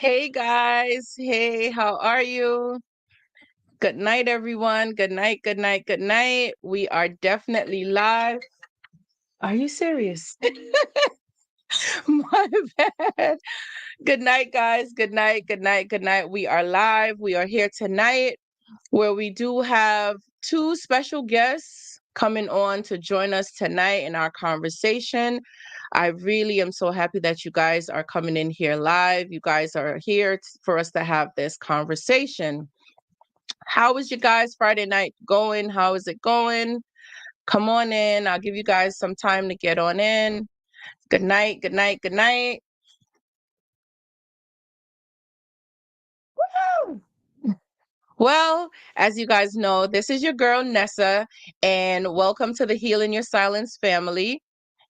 Hey guys. Hey, how are you? Good night, everyone. Good night, good night, good night. We are definitely live. Are you serious? My bad. Good night, guys. Good night, good night, good night. We are live. We are here tonight where we do have two special guests coming on to join us tonight in our conversation. I really am so happy that you guys are coming in here live. You guys are here for us to have this conversation. How is you guys Friday night going? How is it going? Come on in. I'll give you guys some time to get on in. Good night, good night, good night. Woo! Well, as you guys know, this is your girl Nessa, and welcome to the Healing Your Silence family.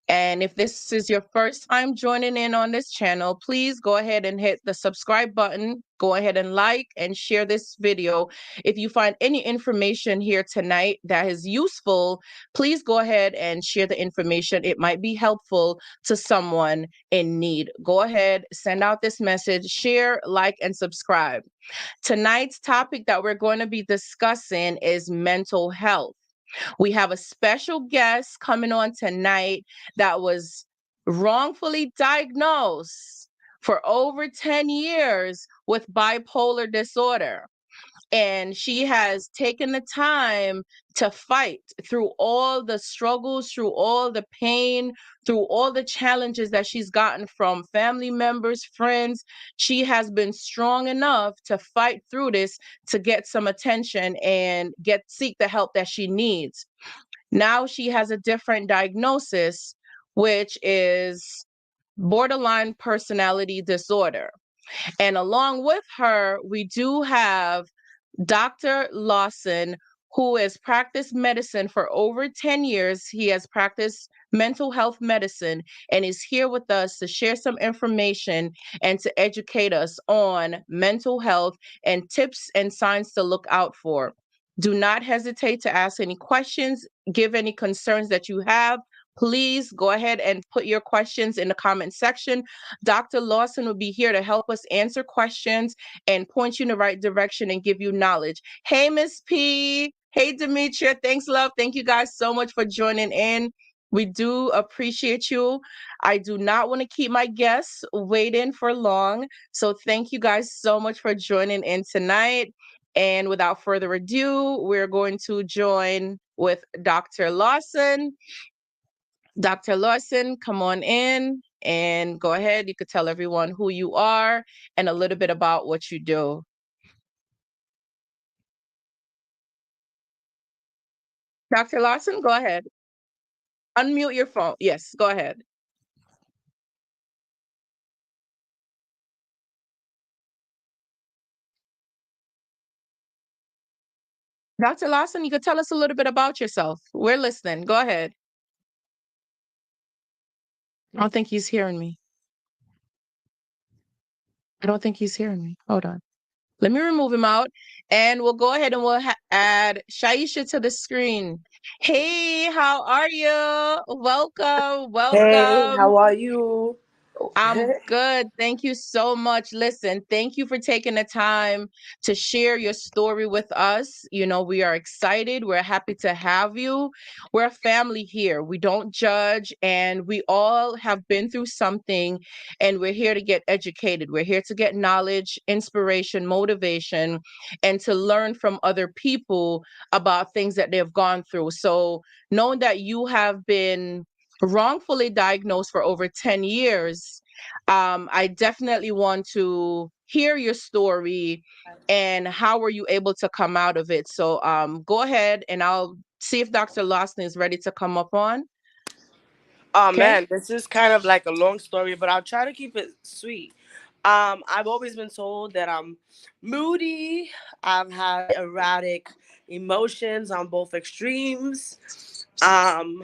And if this is your first time joining in on this channel, please go ahead and hit the subscribe button. Go ahead and like and share this video. If you find any information here tonight that is useful, please go ahead and share the information. It might be helpful to someone in need. Go ahead, send out this message, share, like, and subscribe. Tonight's topic that we're going to be discussing is mental health. We have a special guest coming on tonight that was wrongfully diagnosed for over 10 years with bipolar disorder. And she has taken the time to fight through all the struggles, through all the pain, through all the challenges that she's gotten from family members, friends. She has been strong enough to fight through this to get some attention and seek the help that she needs. Now she has a different diagnosis, which is borderline personality disorder. And along with her, we do have Dr. Lawson, who has practiced medicine for over 10 years. He has practiced mental health medicine and is here with us to share some information and to educate us on mental health and tips and signs to look out for. Do not hesitate to ask any questions, give any concerns that you have. Please go ahead and put your questions in the comment section. Dr. Lawson will be here to help us answer questions and point you in the right direction and give you knowledge. Hey, Miss P. Hey, Demetria. Thanks, love. Thank you guys so much for joining in. We do appreciate you. I do not want to keep my guests waiting for long. So thank you guys so much for joining in tonight. And without further ado, we're going to join with Dr. Lawson. Dr. Lawson, come on in and go ahead. You could tell everyone who you are and a little bit about what you do. Dr. Lawson, go ahead. Unmute your phone. Yes, go ahead. Dr. Lawson, you could tell us a little bit about yourself. We're listening. Go ahead. I don't think he's hearing me. I don't think he's hearing me. Hold on. Let me remove him out and we'll go ahead and we'll add Shaisha to the screen. Hey, how are you? Welcome, Hey, welcome. how are you? I'm good. Thank you so much. Listen, thank you for taking the time to share your story with us. You know, we are excited. We're happy to have you. We're a family here. We don't judge, and we all have been through something, and we're here to get educated. We're here to get knowledge, inspiration, motivation, and to learn from other people about things that they've gone through. So, knowing that you have been wrongfully diagnosed for over 10 years, I definitely want to hear your story and how were you able to come out of it. So go ahead and I'll see if Dr. Lawson is ready to come up on. Oh Okay. man, this is kind of like a long story, but I'll try to keep it sweet. I've always been told that I'm moody. I've had erratic emotions on both extremes. Um,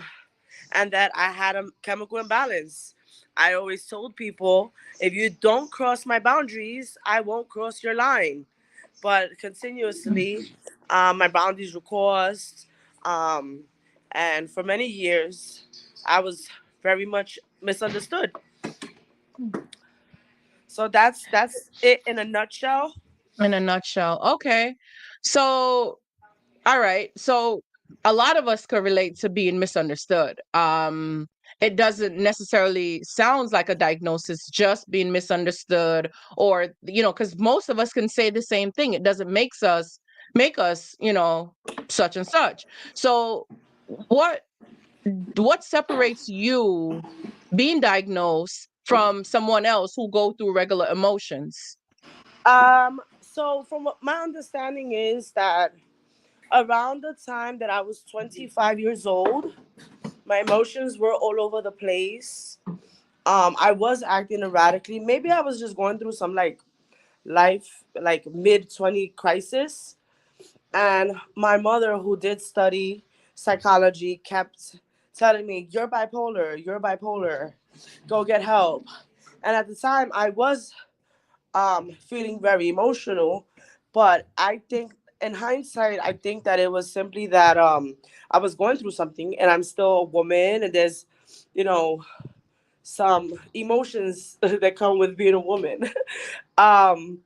and that I had a chemical imbalance. I always told people, if you don't cross my boundaries, I won't cross your line. But continuously, my boundaries were crossed. Um, and for many years, I was very much misunderstood. So that's it in a nutshell. In a nutshell. Okay. So, all right. So a lot of us could relate to being misunderstood. It doesn't necessarily sounds like a diagnosis, just being misunderstood, or because most of us can say the same thing. It doesn't make us, such and such. So what what separates you being diagnosed from someone else who go through regular emotions? So from what my understanding is that around the time that I was 25 years old, my emotions were all over the place. I was acting erratically. Maybe I was just going through some like life, like mid 20 crisis. And my mother, who did study psychology, kept telling me, you're bipolar, go get help. And at the time, I was feeling very emotional. But I think, in hindsight, I think that it was simply that I was going through something and I'm still a woman, and there's, you know, some emotions that come with being a woman. um,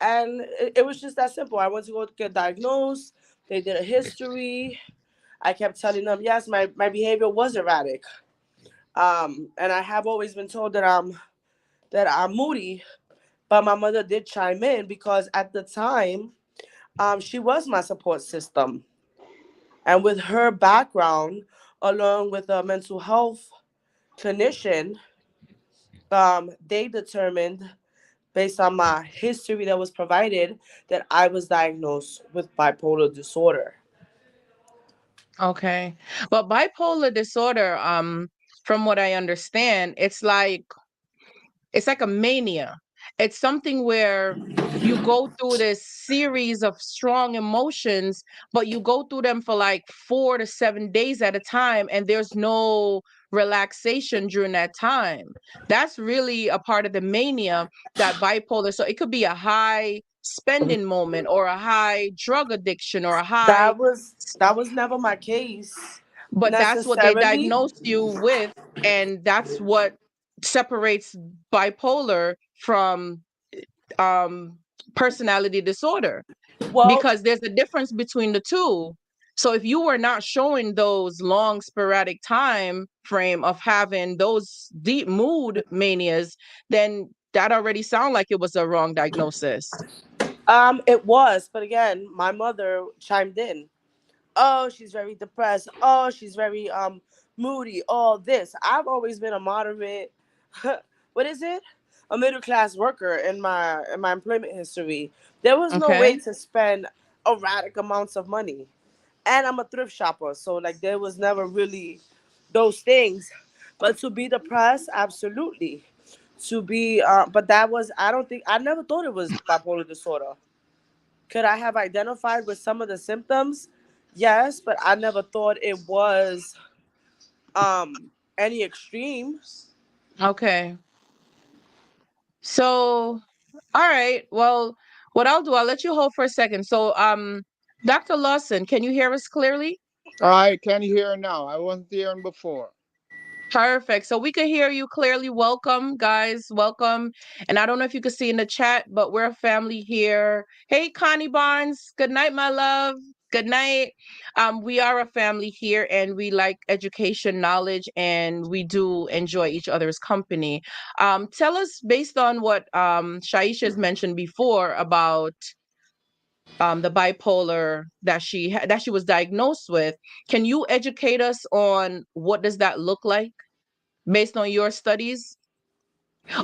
and it was just that simple. I went to go get diagnosed. They did a history. I kept telling them, yes, my behavior was erratic. And I have always been told that I'm moody. But my mother did chime in because at the time, she was my support system. And with her background, along with a mental health clinician, they determined, based on my history that was provided, that I was diagnosed with bipolar disorder. Okay. But bipolar disorder, from what I understand, it's like a mania. It's something where you go through this series of strong emotions, but you go through them for like 4 to 7 days at a time, and there's no relaxation during that time. That's really a part of the mania, that bipolar. So it could be a high spending moment, or a high drug addiction, or a high, That was never my case but that's what they necessarily. diagnosed you with, and that's what separates bipolar from um personality disorder, Well, because there's a difference between the two. So if you were not showing those long sporadic time frame of having those deep mood manias, then that already sound like it was a wrong diagnosis. it was, but again, my mother chimed in. Oh, she's very depressed. Oh, she's very moody. All this. I've always been a moderate. What is it? A middle class worker in my employment history. There was no way Okay. to spend erratic amounts of money, and I'm a thrift shopper, so like there was never really those things. But to be depressed, absolutely. To be, but that was, I don't think, I never thought it was bipolar disorder. Could I have identified with some of the symptoms? Yes, but I never thought it was any extreme. Okay. So, all right. Well, what I'll do, I'll let you hold for a second. So, Dr. Lawson, can you hear us clearly? I can hear now. I wasn't hearing before. Perfect. So we can hear you clearly. Welcome, guys. Welcome. And I don't know if you can see in the chat, but we're a family here. Hey, Connie Barnes. Good night, my love. Good night. We are a family here, and we like education, knowledge, and we do enjoy each other's company. Tell us, based on what Shaisha has mentioned before about the bipolar that she was diagnosed with. Can you educate us on what does that look like based on your studies?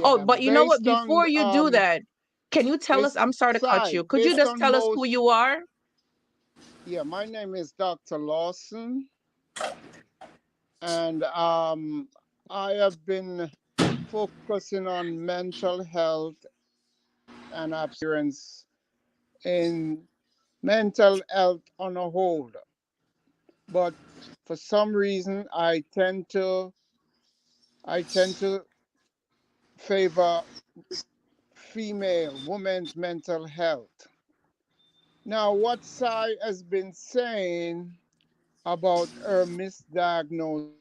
Oh, Yeah, but you know what? based on Before you do that, can you tell us? based I'm sorry to cut sorry, you. Could you based just on tell us who most you are? yeah, my name is Dr. Lawson, and I have been focusing on mental health, and I've experience in mental health on a whole. But for some reason I tend to favor female women's mental health. Now, what Sai has been saying about her misdiagnosis,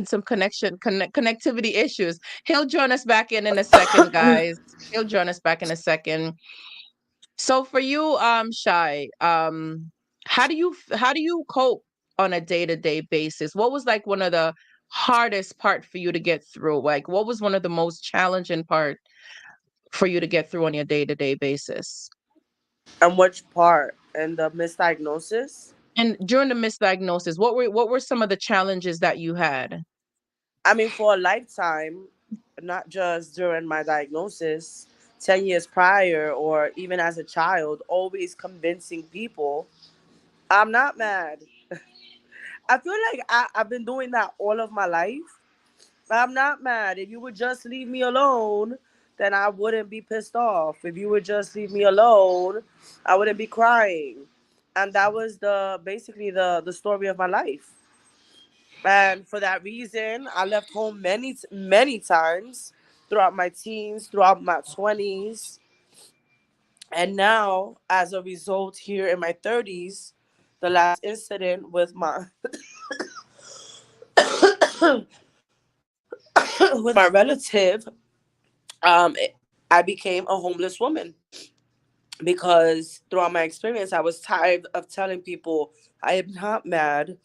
Some connectivity issues. He'll join us back in a second, guys. He'll join us back in a second. So for you, Shy, how do you cope on a day-to-day basis? What was like one of the hardest part for you to get through? Like what was one of the most challenging part for you to get through on your day-to-day basis? And which part? And the misdiagnosis? And during the misdiagnosis, what were some of the challenges that you had? I mean, for a lifetime, not just during my diagnosis, 10 years prior, or even as a child, always convincing people I'm not mad. I feel like I've been doing that all of my life. I'm not mad. If you would just leave me alone, then I wouldn't be pissed off. If you would just leave me alone, I wouldn't be crying. And that was the basically the story of my life. And for that reason, I left home many times throughout my teens, throughout my 20s, and now as a result here in my 30s, the last incident with my with my relative, I became a homeless woman because throughout my experience, I was tired of telling people I am not mad,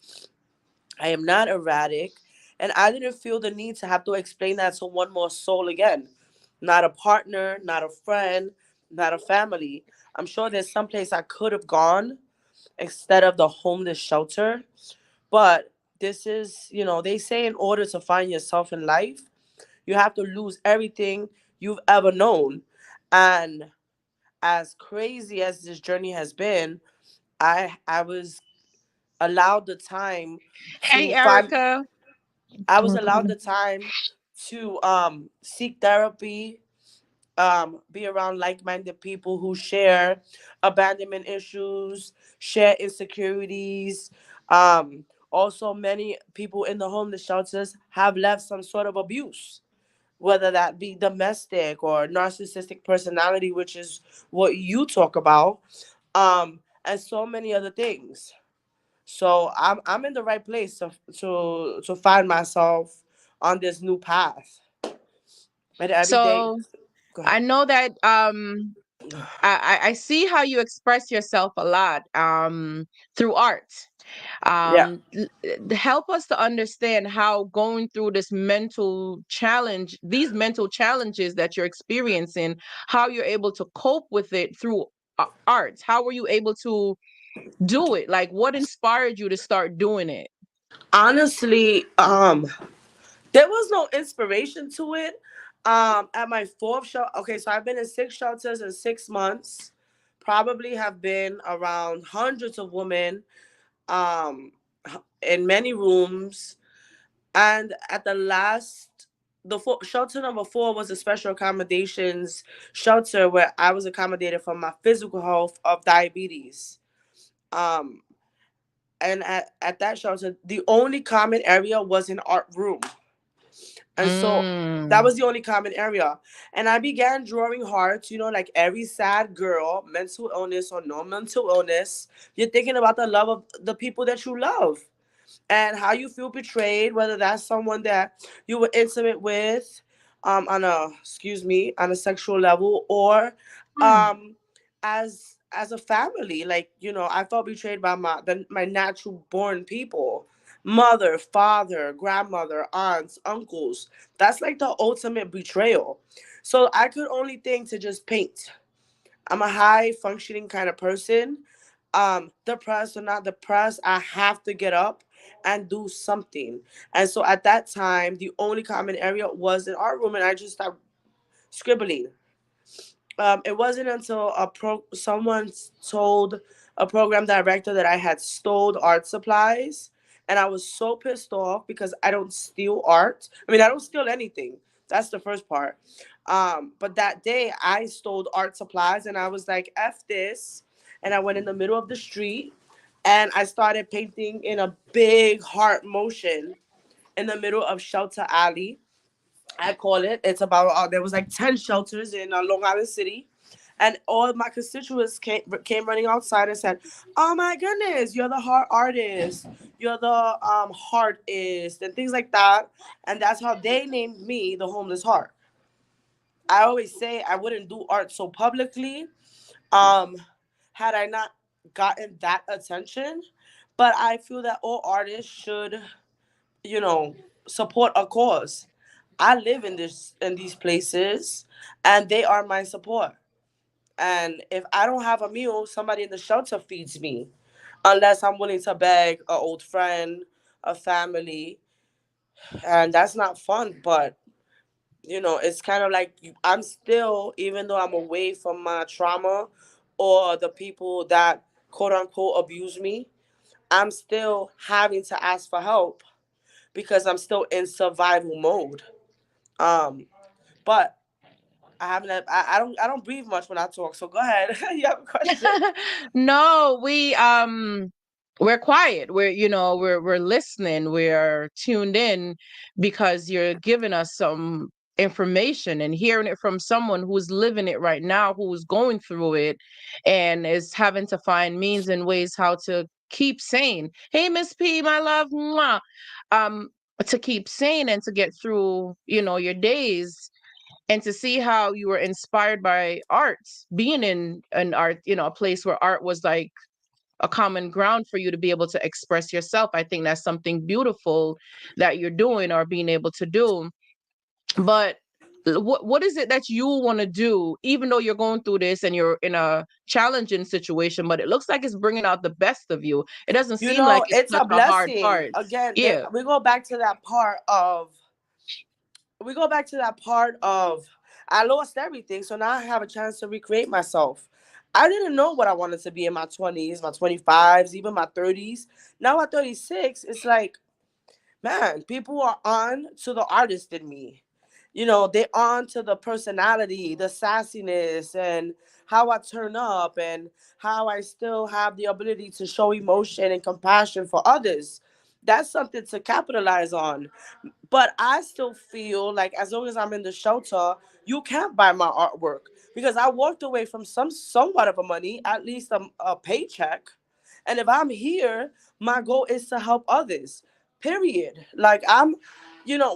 I am not erratic, and I didn't feel the need to have to explain that to one more soul again. Not a partner, not a friend, not a family. I'm sure there's some place I could have gone instead of the homeless shelter, but this is, they say in order to find yourself in life, you have to lose everything you've ever known. And as crazy as this journey has been, I was allowed the time Hey, to find Erica. I was allowed the time to seek therapy, be around like-minded people who share abandonment issues, share insecurities. Also, many people in the homeless shelters have left some sort of abuse, whether that be domestic or narcissistic personality, which is what you talk about, and so many other things. So I'm in the right place to find myself on this new path. And every day, So go ahead. I know that I see how you express yourself a lot through art. Yeah. Help us to understand how going through these mental challenges that you're experiencing, how you're able to cope with it through art. How were you able to do it? Like, what inspired you to start doing it? Honestly, there was no inspiration to it. At my fourth show, okay, so I've been in 6 shelters in 6 months. Probably have been around hundreds of women, um, in many rooms. And at the last, shelter number 4 was a special accommodations shelter where I was accommodated for my physical health of diabetes. Um, and at that shelter, the only common area was an art room. And so that Mm. was the only common area. And I began drawing hearts, like every sad girl, mental illness or no mental illness, you're thinking about the love of the people that you love and how you feel betrayed, whether that's someone that you were intimate with, on a sexual level, or um as a family. Like, I felt betrayed by my natural born people. Mother, father, grandmother, aunts, uncles. That's like the ultimate betrayal. So I could only think to just paint. I'm a high functioning kind of person. Depressed or not depressed, I have to get up and do something. And so at that time, the only common area was an art room, and I just started scribbling. It wasn't until someone told a program director that I had stole art supplies, and I was so pissed off because I don't steal art. I mean, I don't steal anything. That's the first part. But that day I stole art supplies, and I was like, "F this," and I went in the middle of the street, and I started painting in a big heart motion in the middle of Shelter Alley. I call it. It's about there was like 10 shelters in Long Island City, And all my constituents came running outside and said, "Oh my goodness, you're the heart artist, you're the heartist," and things like that. And that's how they named me the homeless heart. I always say I wouldn't do art so publicly, um, had I not gotten that attention. But I feel that all artists should, you know, support a cause. I live in these places, and they are my support. And if I don't have a meal, somebody in the shelter feeds me, unless I'm willing to beg an old friend, a family, and that's not fun. But it's kind of like I'm still, even though I'm away from my trauma or the people that quote unquote abuse me, I'm still having to ask for help because I'm still in survival mode. Um, but I don't breathe much when I talk. So go ahead. You have a question? No, we're quiet. We're listening. We're tuned in because you're giving us some information and hearing it from someone who's living it right now, who's going through it and is having to find means and ways how to keep sane. Hey, Miss P, my love. Mwah. Um, to keep sane and to get through, your days, and to see how you were inspired by art, being in an art, a place where art was like a common ground for you to be able to express yourself. I think that's something beautiful that you're doing or being able to do. But what is it that you want to do, even though you're going through this and you're in a challenging situation, but it looks like it's bringing out the best of you. It doesn't seem like it's It's such a a hard blessing. part. Again, Yeah. we go back to that part of I lost everything, so now I have a chance to recreate myself. I didn't know what I wanted to be in my 20s, my 25s, even my 30s. Now at 36, it's like, man, people are on to the artist in me. They on to the personality, the sassiness, and how I turn up, and how I still have the ability to show emotion and compassion for others. That's something to capitalize on. But I still feel like as long as I'm in the shelter, you can't buy my artwork because I walked away from somewhat of a money, at least a paycheck. And if I'm here, my goal is to help others. Period. Like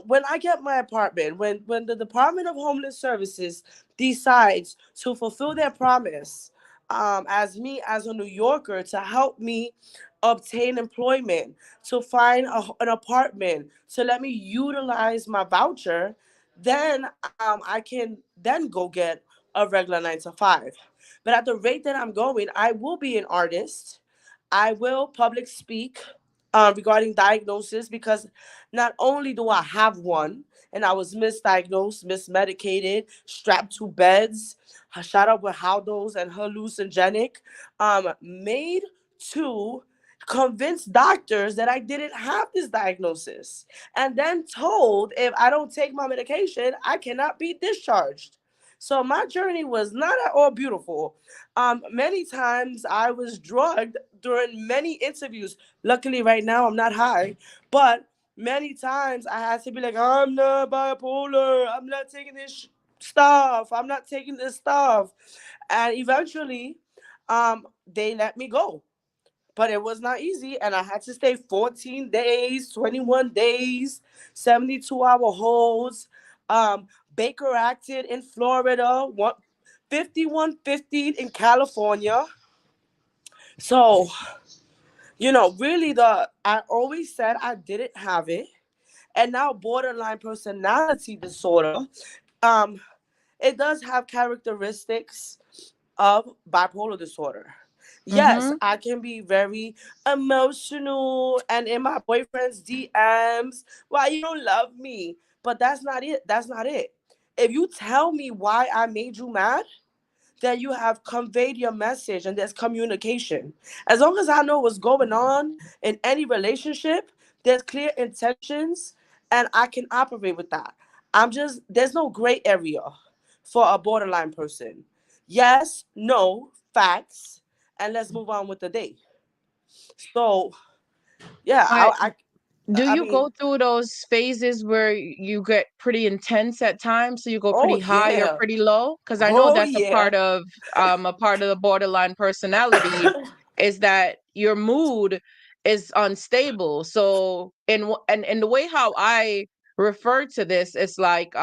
when I get my apartment, when the Department of Homeless Services decides to fulfill their promise, as me as a New Yorker, to help me obtain employment, to find an apartment, to let me utilize my voucher, then I can then go get a regular 9 to 5. But at the rate that I'm going, I will be an artist. I will public speak regarding diagnosis, because not only do I have one, and I was misdiagnosed, mismedicated, strapped to beds, shot up with howdos and hallucinogenic, made to convince doctors that I didn't have this diagnosis, and then told if I don't take my medication, I cannot be discharged. So my journey was not at all beautiful. Many times I was drugged during many interviews. Luckily, right now I'm not high, but many times I had to be like, I'm not bipolar. I'm not taking this stuff. I'm not taking this stuff. And eventually, they let me go. But it was not easy, and I had to stay 14 days, 21 days, 72-hour holds. Baker acted in Florida, 5150 in California. So, really, I always said I didn't have it. And now borderline personality disorder, um, it does have characteristics of bipolar disorder. Yes, Mm-hmm. I can be very emotional and in my boyfriend's DMs, why you don't love me? But that's not it. That's not it. If you tell me why I made you mad, then you have conveyed your message and there's communication. As long as I know what's going on in any relationship, there's clear intentions and I can operate with that. There's no gray area for a borderline person. Yes, no, facts, and let's move on with the day. So, yeah, I Do I you mean, go through those phases where you get pretty intense at times, so you go oh pretty high or yeah, pretty low? Because I know oh that's yeah. a part of the borderline personality is that your mood is unstable. So and the way how I refer to this is like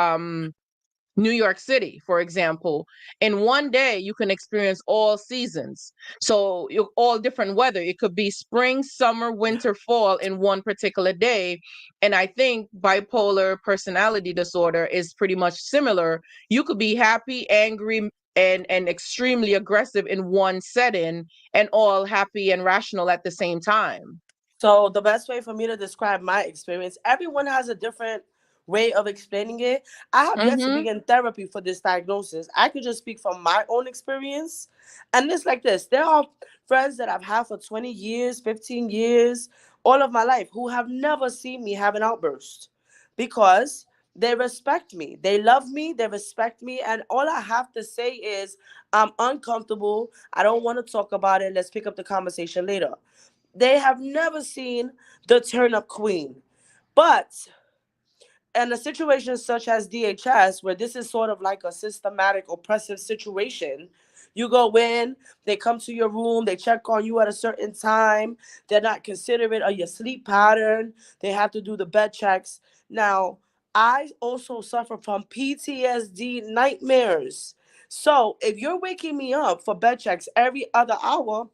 New York City, for example. In one day, you can experience all seasons. So, all different weather. It could be spring, summer, winter, fall in one particular day. And I think bipolar personality disorder is pretty much similar. You could be happy, angry, and extremely aggressive in one setting, and all happy and rational at the same time. So the best way for me to describe my experience, everyone has a different way of explaining it. I have yet to Mm-hmm. begin therapy for this diagnosis. I could just speak from my own experience. And it's like this. There are friends that I've had for 20 years, 15 years, all of my life who have never seen me have an outburst because they respect me. They love me, they respect me, and all I have to say is I'm uncomfortable. I don't want to talk about it. Let's pick up the conversation later. They have never seen the turn up queen. But in a situation such as DHS, where this is sort of like a systematic oppressive situation, you go in, they come to your room, they check on you at a certain time, they're not considerate of your sleep pattern, they have to do the bed checks. Now, I also suffer from PTSD nightmares. So if you're waking me up for bed checks every other hour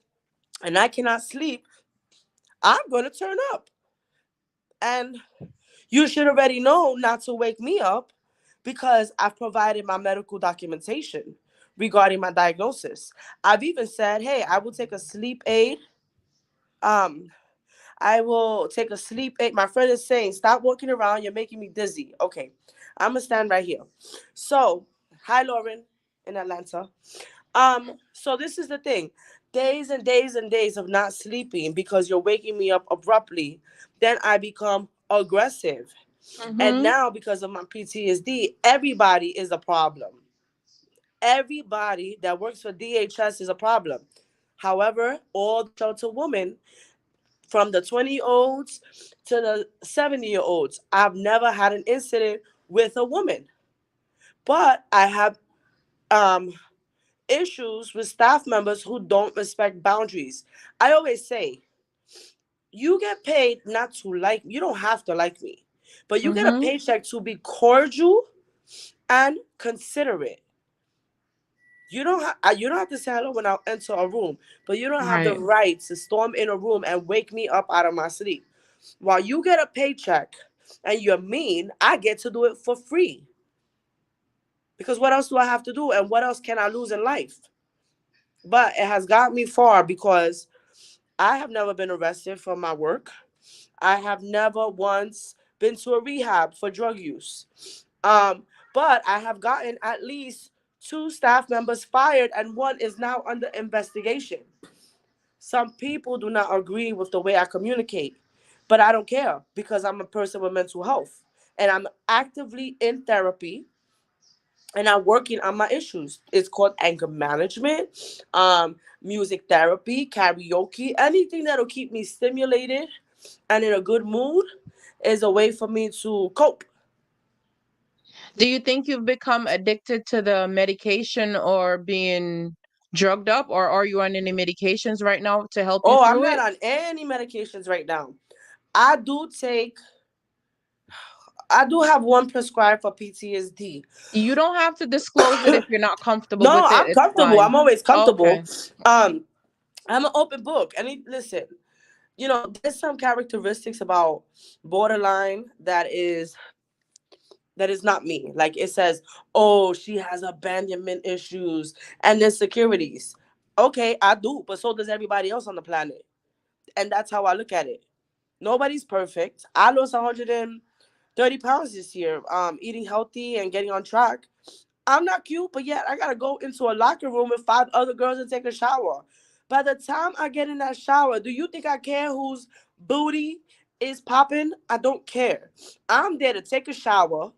and I cannot sleep, I'm going to turn up. And you should already know not to wake me up because I've provided my medical documentation regarding my diagnosis. I've even said, hey, I will take a sleep aid. Um, I will take a sleep aid. My friend is saying, stop walking around. You're making me dizzy. Okay, I'm going to stand right here. So, hi, Lauren in Atlanta. So this is the thing. Days and days and days of not sleeping because you're waking me up abruptly. Then I become aggressive. And Mm-hmm. now because of my PTSD, everybody is a problem. Everybody that works for DHS is a problem. However, all the shelter women, from the 20-year-olds to the 70-year-olds, I've never had an incident with a woman. But I have um issues with staff members who don't respect boundaries. I always say, you get paid not to like me. You don't have to like me, but you get a Mm-hmm. paycheck to be cordial and considerate. You don't have to say hello when I enter a room, but you don't have the Right. right to storm in a room and wake me up out of my sleep. While you get a paycheck and you're mean, I get to do it for free. Because what else do I have to do and what else can I lose in life? But it has got me far because I have never been arrested for my work. I have never once been to a rehab for drug use. Um, but I have gotten at least two staff members fired, and one is now under investigation. Some people do not agree with the way I communicate, but I don't care because I'm a person with mental health and I'm actively in therapy and I'm working on my issues. It's called anger management, music therapy, karaoke, anything that'll keep me stimulated and in a good mood is a way for me to cope. Do you think you've become addicted to the medication or being drugged up, or are you on any medications right now to help you Oh, I'm through not it? on any medications right now. I do take, I do have one prescribed for PTSD. You don't have to disclose it if you're not comfortable No, with it. I'm It's comfortable. fine. I'm always comfortable. Okay. Um, I'm an open book. And listen, there's some characteristics about borderline that is not me. Like it says, oh, she has abandonment issues and insecurities. Okay, I do, but so does everybody else on the planet. And that's how I look at it. Nobody's perfect. I lost 130 pounds this year, eating healthy and getting on track. I'm not cute, but yet I gotta go into a locker room with five other girls and take a shower. By the time I get in that shower, do you think I care whose booty is popping? I don't care. I'm there to take a shower,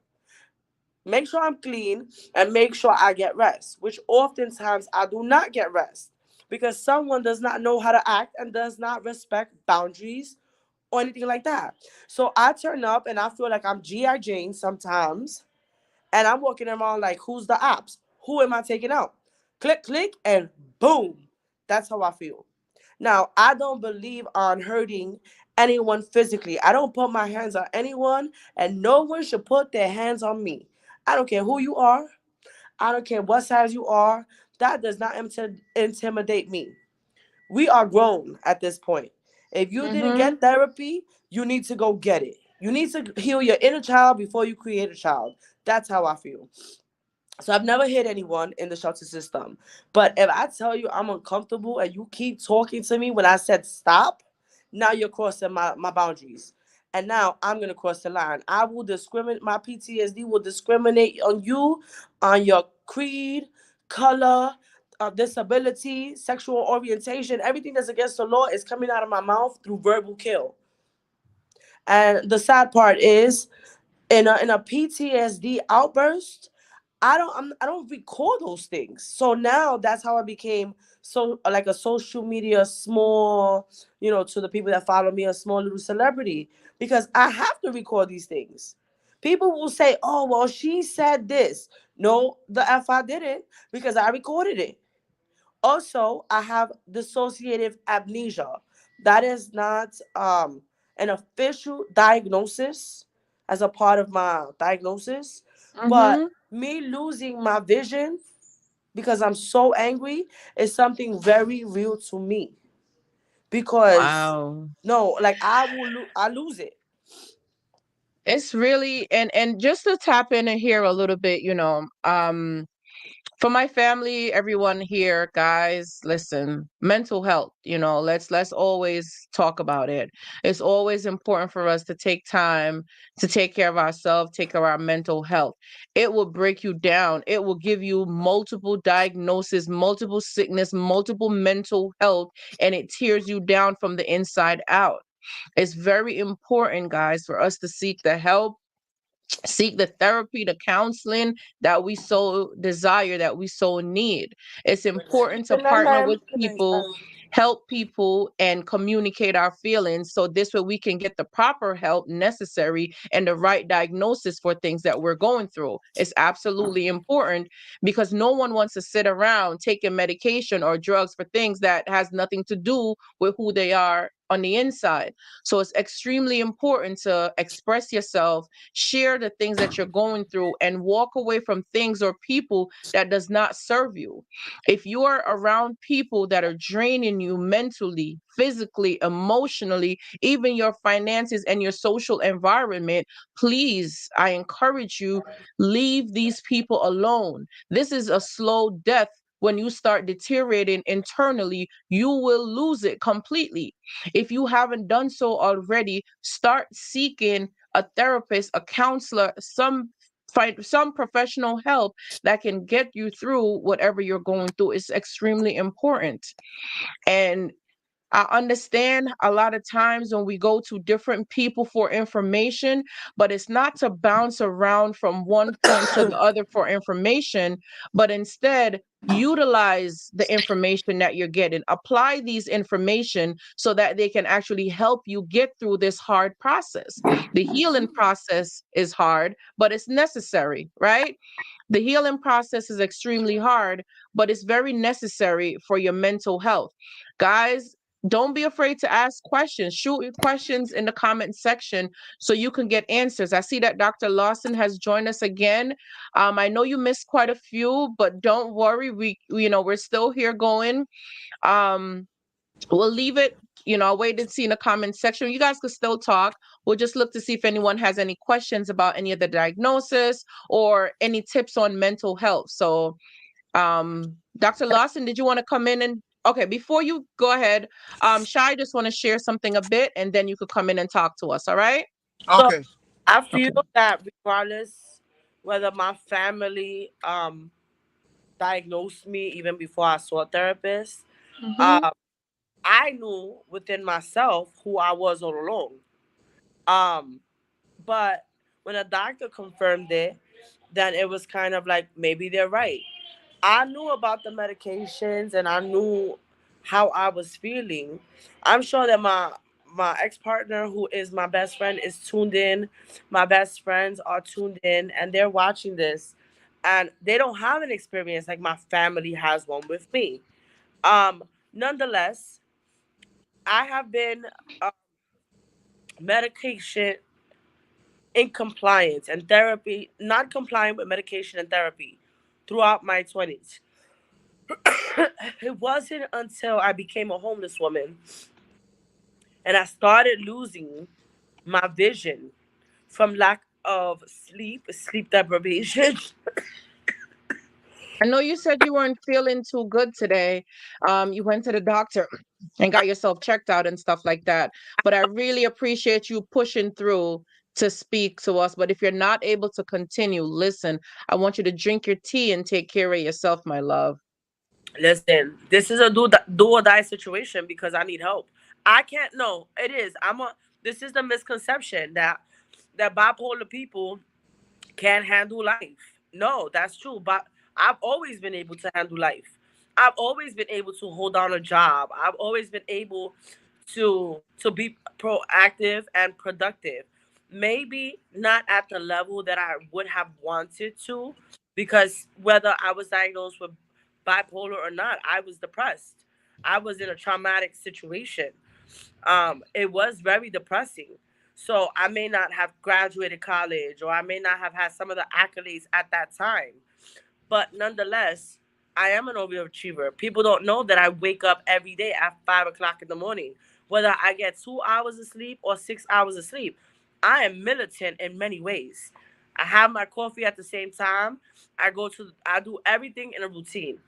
make sure I'm clean, and make sure I get rest, which oftentimes I do not get rest because someone does not know how to act and does not respect boundaries or anything like that. So I turn up and I feel like I'm G.I. Jane sometimes, and I'm walking around like, who's the ops? Who am I taking out? Click, click, and boom. That's how I feel. Now, I don't believe on hurting anyone physically. I don't put my hands on anyone, and no one should put their hands on me. I don't care who you are. I don't care what size you are. That does not intimidate me. We are grown at this point. If you didn't Mm-hmm. get therapy, you need to go get it. You need to heal your inner child before you create a child. That's how I feel. So I've never hit anyone in the shelter system. But if I tell you I'm uncomfortable and you keep talking to me when I said stop, now you're crossing my boundaries. And now I'm gonna cross the line. I will discriminate, my PTSD will discriminate on you, on your creed, color, disability, sexual orientation. Everything that's against the law is coming out of my mouth through verbal kill. And the sad part is, in a PTSD outburst, I don't recall those things. So now that's how I became so like a social media small, to the people that follow me, a small little celebrity, because I have to record these things. People will say, "Oh, well, she said this." No, the F I didn't, because I recorded it. Also, I have dissociative amnesia. That is not an official diagnosis as a part of my diagnosis, but Mm-hmm. me losing my vision because I'm so angry is something very real to me. Because Wow. no, like I lose it. It's really, and just to tap in and hear a little bit, for my family, everyone here, guys, listen, mental health, let's always talk about it. It's always important for us to take time to take care of ourselves, take care of our mental health. It will break you down. It will give you multiple diagnoses, multiple sickness, multiple mental health, and it tears you down from the inside out. It's very important, guys, for us to seek the help, seek the therapy, the counseling that we so desire, that we so need. It's important to Good night, partner ma'am. with Good night. people, help people, and communicate our feelings, so this way we can get the proper help necessary and the right diagnosis for things that we're going through. It's absolutely important, because no one wants to sit around taking medication or drugs for things that has nothing to do with who they are on the inside. So it's extremely important to express yourself, share the things that you're going through, and walk away from things or people that does not serve you. If you are around people that are draining you mentally, physically, emotionally, even your finances and your social environment, please, I encourage you, leave these people alone. This is a slow death. When you start deteriorating internally, you will lose it completely. If you haven't done so already, start seeking a therapist, a counselor, find some professional help that can get you through whatever you're going through. Is extremely important. And I understand a lot of times when we go to different people for information, but it's not to bounce around from one point to the other for information, but instead utilize the information that you're getting. Apply these information so that they can actually help you get through this hard process. The healing process is hard, but it's necessary, right? The healing process is extremely hard, but it's very necessary for your mental health. Guys, don't be afraid to ask questions. Shoot your questions in the comment section so you can get answers. I see that Dr. Lawson has joined us again. I know you missed quite a few, but don't worry. We're still here going. Um, we'll leave it. I'll wait and see in the comment section. You guys can still talk. We'll just look to see if anyone has any questions about any of the diagnosis or any tips on mental health. So, Dr. Lawson, did you want to come in and okay, before you go ahead, Shai just want to share something a bit and then you could come in and talk to us, all right? So Okay. I feel Okay. that regardless whether my family diagnosed me even before I saw a therapist, Mm-hmm. uh, I knew within myself who I was all along. Um, but when a doctor confirmed it, then it was kind of like maybe they're right. I knew about the medications and I knew how I was feeling. I'm sure that my ex-partner, who is my best friend, is tuned in. My best friends are tuned in, and they're watching this, and they don't have an experience like my family has one with me. Nonetheless, I have been medication in compliance and therapy, not compliant with medication and therapy throughout my 20s. It wasn't until I became a homeless woman and I started losing my vision from lack of sleep deprivation. I know you said you weren't feeling too good today. You went to the doctor and got yourself checked out and stuff like that. But I really appreciate you pushing through to speak to us. But if you're not able to continue, listen, I want you to drink your tea and take care of yourself, my love. Listen, this is a do or die situation because I need help. I can't. No, it is. I'm a. This is the misconception that bipolar people can't handle life. No, that's true. But I've always been able to handle life. I've always been able to hold down a job. I've always been able to be proactive and productive. Maybe not at the level that I would have wanted to, because whether I was diagnosed with bipolar or not, I was depressed. I was in a traumatic situation. It was very depressing. So I may not have graduated college, or I may not have had some of the accolades at that time. But nonetheless, I am an overachiever. People don't know that I wake up every day at 5 o'clock in the morning, whether I get 2 hours of sleep or 6 hours of sleep. I am militant in many ways. I have my coffee at the same time. I do everything in a routine.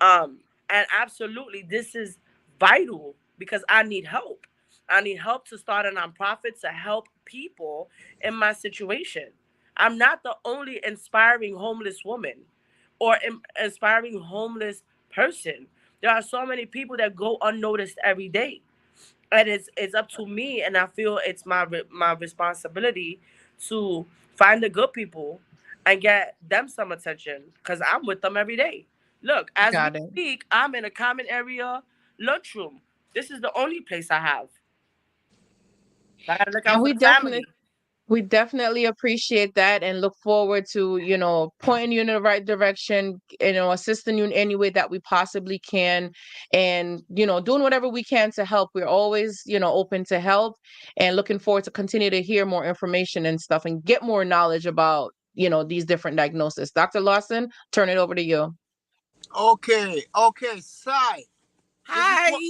Um, and absolutely, this is vital because I need help. I need help to start a nonprofit to help people in my situation. I'm not the only inspiring homeless woman or inspiring homeless person. There are so many people that go unnoticed every day, and it's up to me. And I feel it's my responsibility to find the good people and get them some attention because I'm with them every day. Look, as we Got it. speak, I'm in a common area lunchroom. This is the only place I have. I gotta look out And for we the definitely family. We definitely appreciate that and look forward to, pointing you in the right direction, assisting you in any way that we possibly can and, doing whatever we can to help. We're always, open to help and looking forward to continue to hear more information and stuff and get more knowledge about, these different diagnoses. Dr. Lawson, turn it over to you. Okay, Sai. This is what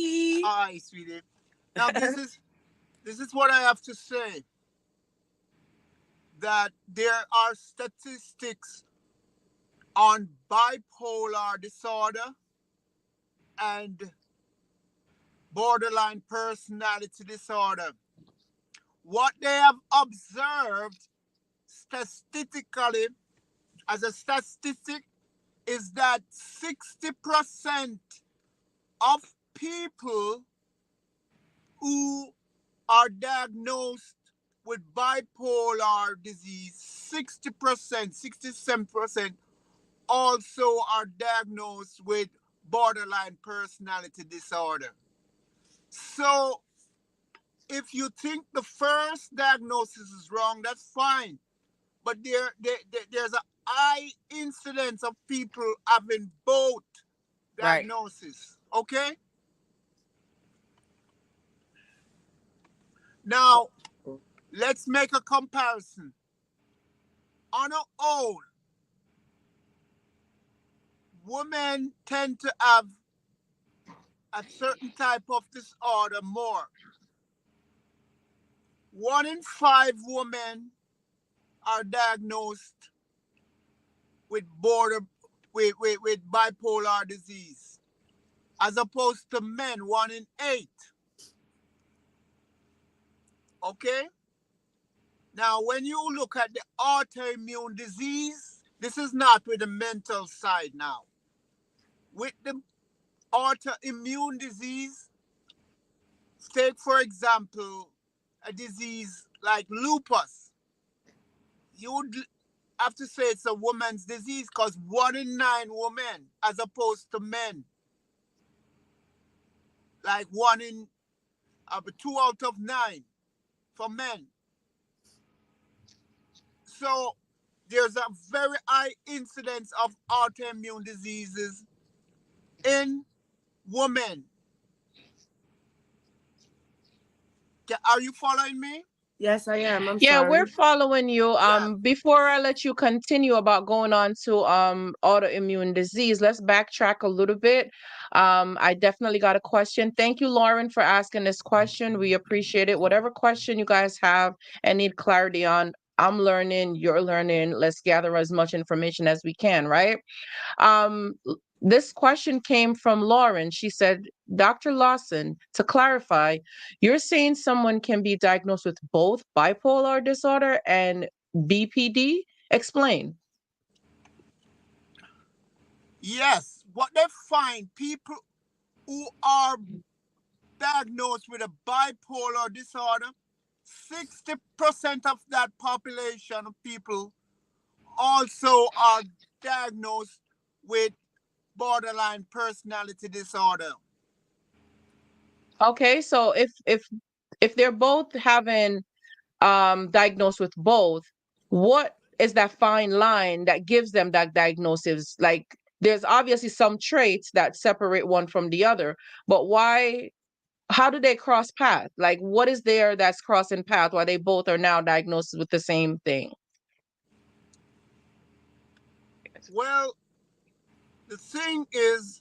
Hi. I, sweetie. Now this is what I have to say. That there are statistics on bipolar disorder and borderline personality disorder. What they have observed statistically, as a statistic, is that 60% of people who are diagnosed with bipolar disease, 60%, 67% also are diagnosed with borderline personality disorder. So if you think the first diagnosis is wrong, that's fine. But there's a high incidence of people having both Right. diagnoses. Okay? Now, let's make a comparison. On our own, women tend to have a certain type of disorder more. 1 in 5 women are diagnosed with with bipolar disease, as opposed to men, 1 in 8. Okay? Now, when you look at the autoimmune disease, this is not with the mental side now. With the autoimmune disease, take for example a disease like lupus. You would have to say it's a woman's disease because 1 in 9 women, as opposed to men, like 1 in 2 out of 9 for men. So there's a very high incidence of autoimmune diseases in women. Are you following me? Yes, I am. I'm Yeah, we're sorry. following you. Yeah. Before I let you continue about going on to autoimmune disease, let's backtrack a little bit. I definitely got a question. Thank you, Lauren, for asking this question. We appreciate it. Whatever question you guys have and need clarity on, I'm learning, you're learning. Let's gather as much information as we can, right? This question came from Lauren. She said, Dr. Lawson, to clarify, you're saying someone can be diagnosed with both bipolar disorder and BPD? Explain. Yes. What they find, people who are diagnosed with a bipolar disorder, 60% of that population of people also are diagnosed with borderline personality disorder. Okay, so if they're both having diagnosed with both, what is that fine line that gives them that diagnosis? Like there's obviously some traits that separate one from the other, but why, how do they cross path? Like what is there that's crossing path while they both are now diagnosed with the same thing? Well, the thing is,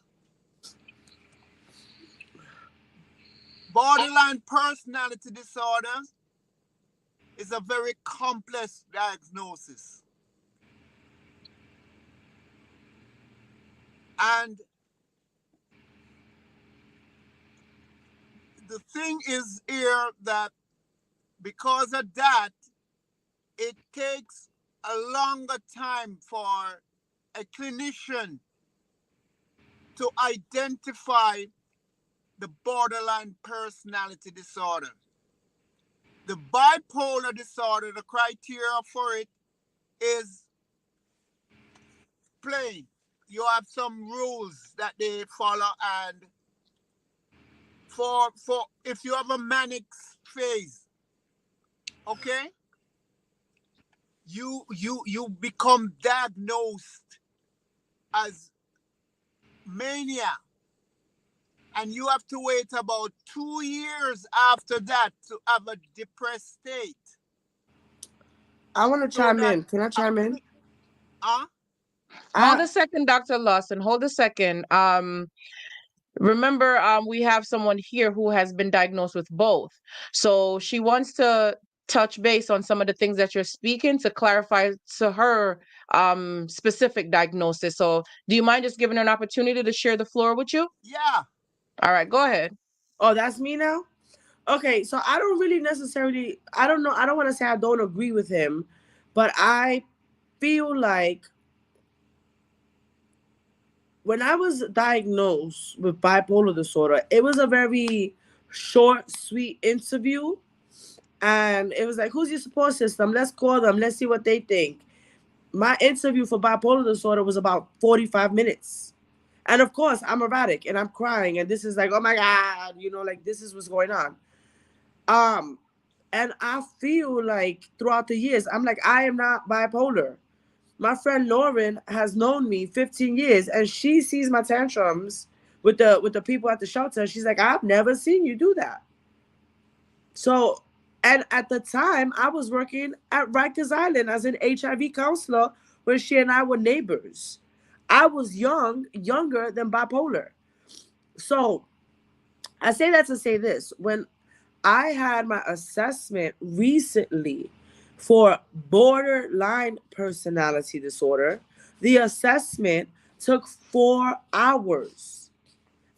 borderline personality disorder is a very complex diagnosis. And the thing is here that because of that, it takes a longer time for a clinician to identify the borderline personality disorder. The bipolar disorder, the criteria for it is plain. You have some rules that they follow, and for if you have a manic phase, okay, you become diagnosed as mania, and you have to wait about 2 years after that to have a depressed state. I want to So chime that in. Can I chime in? uh Hold I a second, Dr. Lawson. Hold a second. Remember, we have someone here who has been diagnosed with both. So she wants to touch base on some of the things that you're speaking to clarify to her specific diagnosis. So do you mind just giving her an opportunity to share the floor with you? yeah. All right, go ahead. Oh, that's me now? Okay, so I don't really necessarily, I don't know, I don't want to say I don't agree with him, but I feel like when I was diagnosed with bipolar disorder, it was a very short, sweet interview. And it was like, who's your support system? Let's call them. Let's see what they think. My interview for bipolar disorder was about 45 minutes. And of course, I'm erratic and I'm crying. And this is like, oh my God, like this is what's going on. Um, and I feel like throughout the years, I'm like, I am not bipolar. My friend Lauren has known me 15 years, and she sees my tantrums with the people at the shelter. She's like, I've never seen you do that. So, and at the time, I was working at Rikers Island as an HIV counselor, where she and I were neighbors. I was younger than bipolar. So I say that to say this: when I had my assessment recently for borderline personality disorder, the assessment took 4 hours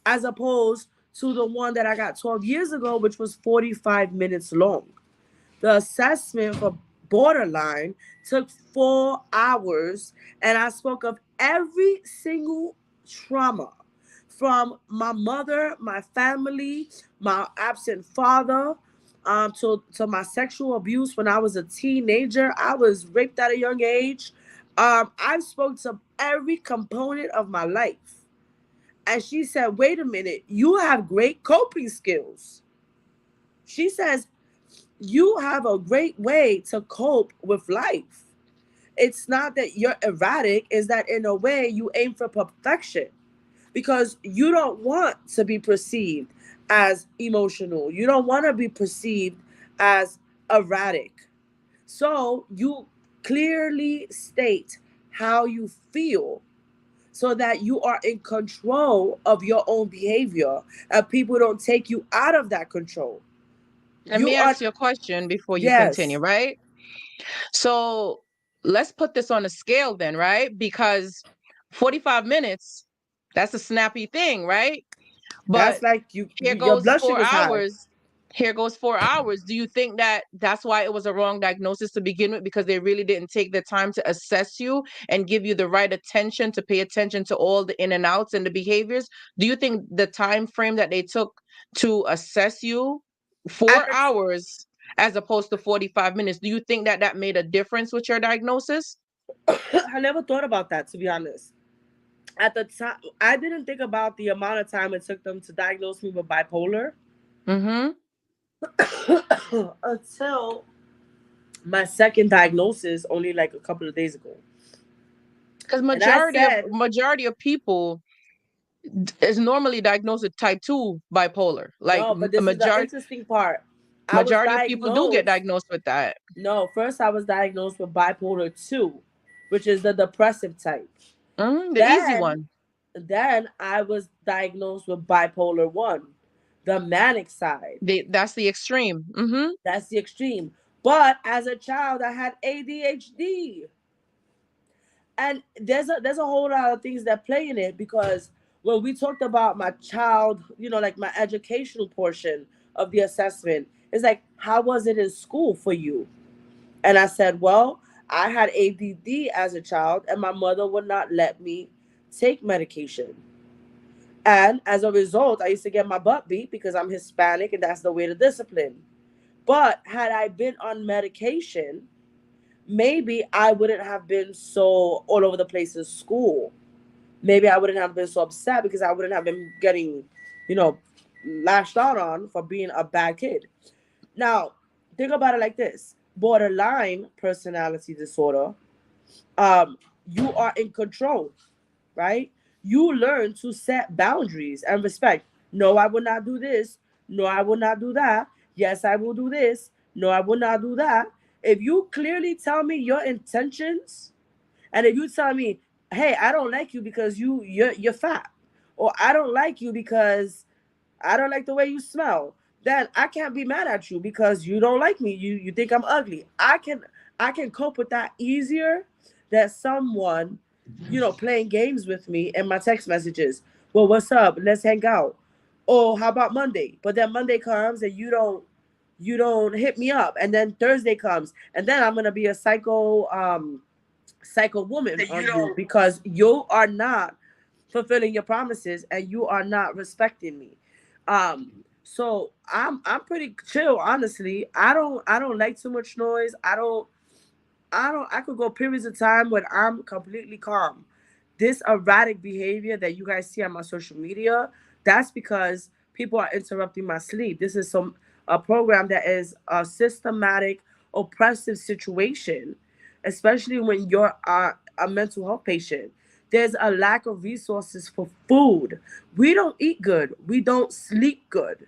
as opposed to the one that I got 12 years ago, which was 45 minutes long. The assessment for borderline took 4 hours, and I spoke of every single trauma from my mother, my family, my absent father, to my sexual abuse when I was a teenager. I was raped at a young age. I spoke to every component of my life. And she said, wait a minute, you have great coping skills. She says, you have a great way to cope with life. It's not that you're erratic, is that in a way you aim for perfection because you don't want to be perceived as emotional. You don't want to be perceived as erratic. So you clearly state how you feel so that you are in control of your own behavior and people don't take you out of that control. Let You me are, ask you a question before you continue, yes, right? So let's put this on a scale then, right? Because 45 minutes, that's a snappy thing, right? that's But like here your goes blood four sugar is high. hours. Here goes 4 hours. Do you think that that's why it was a wrong diagnosis to begin with? Because they really didn't take the time to assess you and give you the right attention to pay attention to all the in and outs and the behaviors? Do you think the time frame that they took to assess you, At 4 hours as opposed to 45 minutes, do you think that that made a difference with your diagnosis? I never thought about that, to be honest. At the time, I didn't think about the amount of time it took them to diagnose me with bipolar Mm-hmm. until my second diagnosis only like a couple of days ago. Because And I majority of said, majority of people is normally diagnosed with type 2 bipolar. Like no, but a this is the interesting part. I was majority of people do get diagnosed. diagnosed with that. No, first I was diagnosed with bipolar 2, which is the depressive type. The easy Then, one. then I was diagnosed with bipolar 1, the manic side. That's the extreme. That's the extreme. But as a child, I had ADHD. And there's a whole lot of things that play in it because when we talked about my child, like my educational portion of the assessment, it's like, how was it in school for you? And I said, well, I had ADD as a child, and my mother would not let me take medication. And as a result, I used to get my butt beat because I'm Hispanic and that's the way to discipline. But had I been on medication, maybe I wouldn't have been so all over the place in school. Maybe I wouldn't have been so upset because I wouldn't have been getting, you know, lashed out on for being a bad kid. Now, think about it like this: borderline personality disorder. Um, you are in control, right? You learn to set boundaries and respect. No, I will not do this. No, I will not do that. Yes, I will do this. No, I will not do that. If you clearly tell me your intentions, and if you tell me, hey, I don't like you because you're fat, or I don't like you because I don't like the way you smell, then I can't be mad at you because you don't like me. You think I'm ugly. I can cope with that easier than someone, playing games with me in my text messages. Well, what's up? Let's hang out. Oh, how about Monday? But then Monday comes and you don't hit me up, and then Thursday comes, and then I'm gonna be a psycho woman That you on you don't. because you are not fulfilling your promises and you are not respecting me. So I'm pretty chill, honestly. I don't like too much noise. I could go periods of time when I'm completely calm. This erratic behavior that you guys see on my social media, that's because people are interrupting my sleep. This is some a program that is a systematic oppressive situation, especially when you're a mental health patient. There's a lack of resources for food. We don't eat good. We don't sleep good.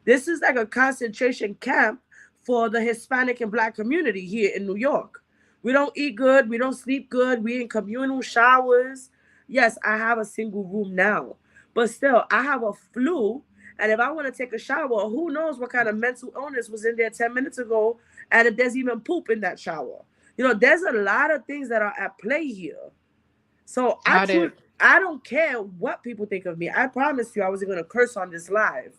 This is like a concentration camp for the Hispanic and Black community here in New York. We don't eat good. We don't sleep good. We in communal showers. Yes, I have a single room now, but still, I have a flu. And if I want to take a shower, who knows what kind of mental illness was in there 10 minutes ago, and if there's even poop in that shower. There's a lot of things that are at play here. So Got it. I don't care what people think of me. I promised you I wasn't gonna curse on this live.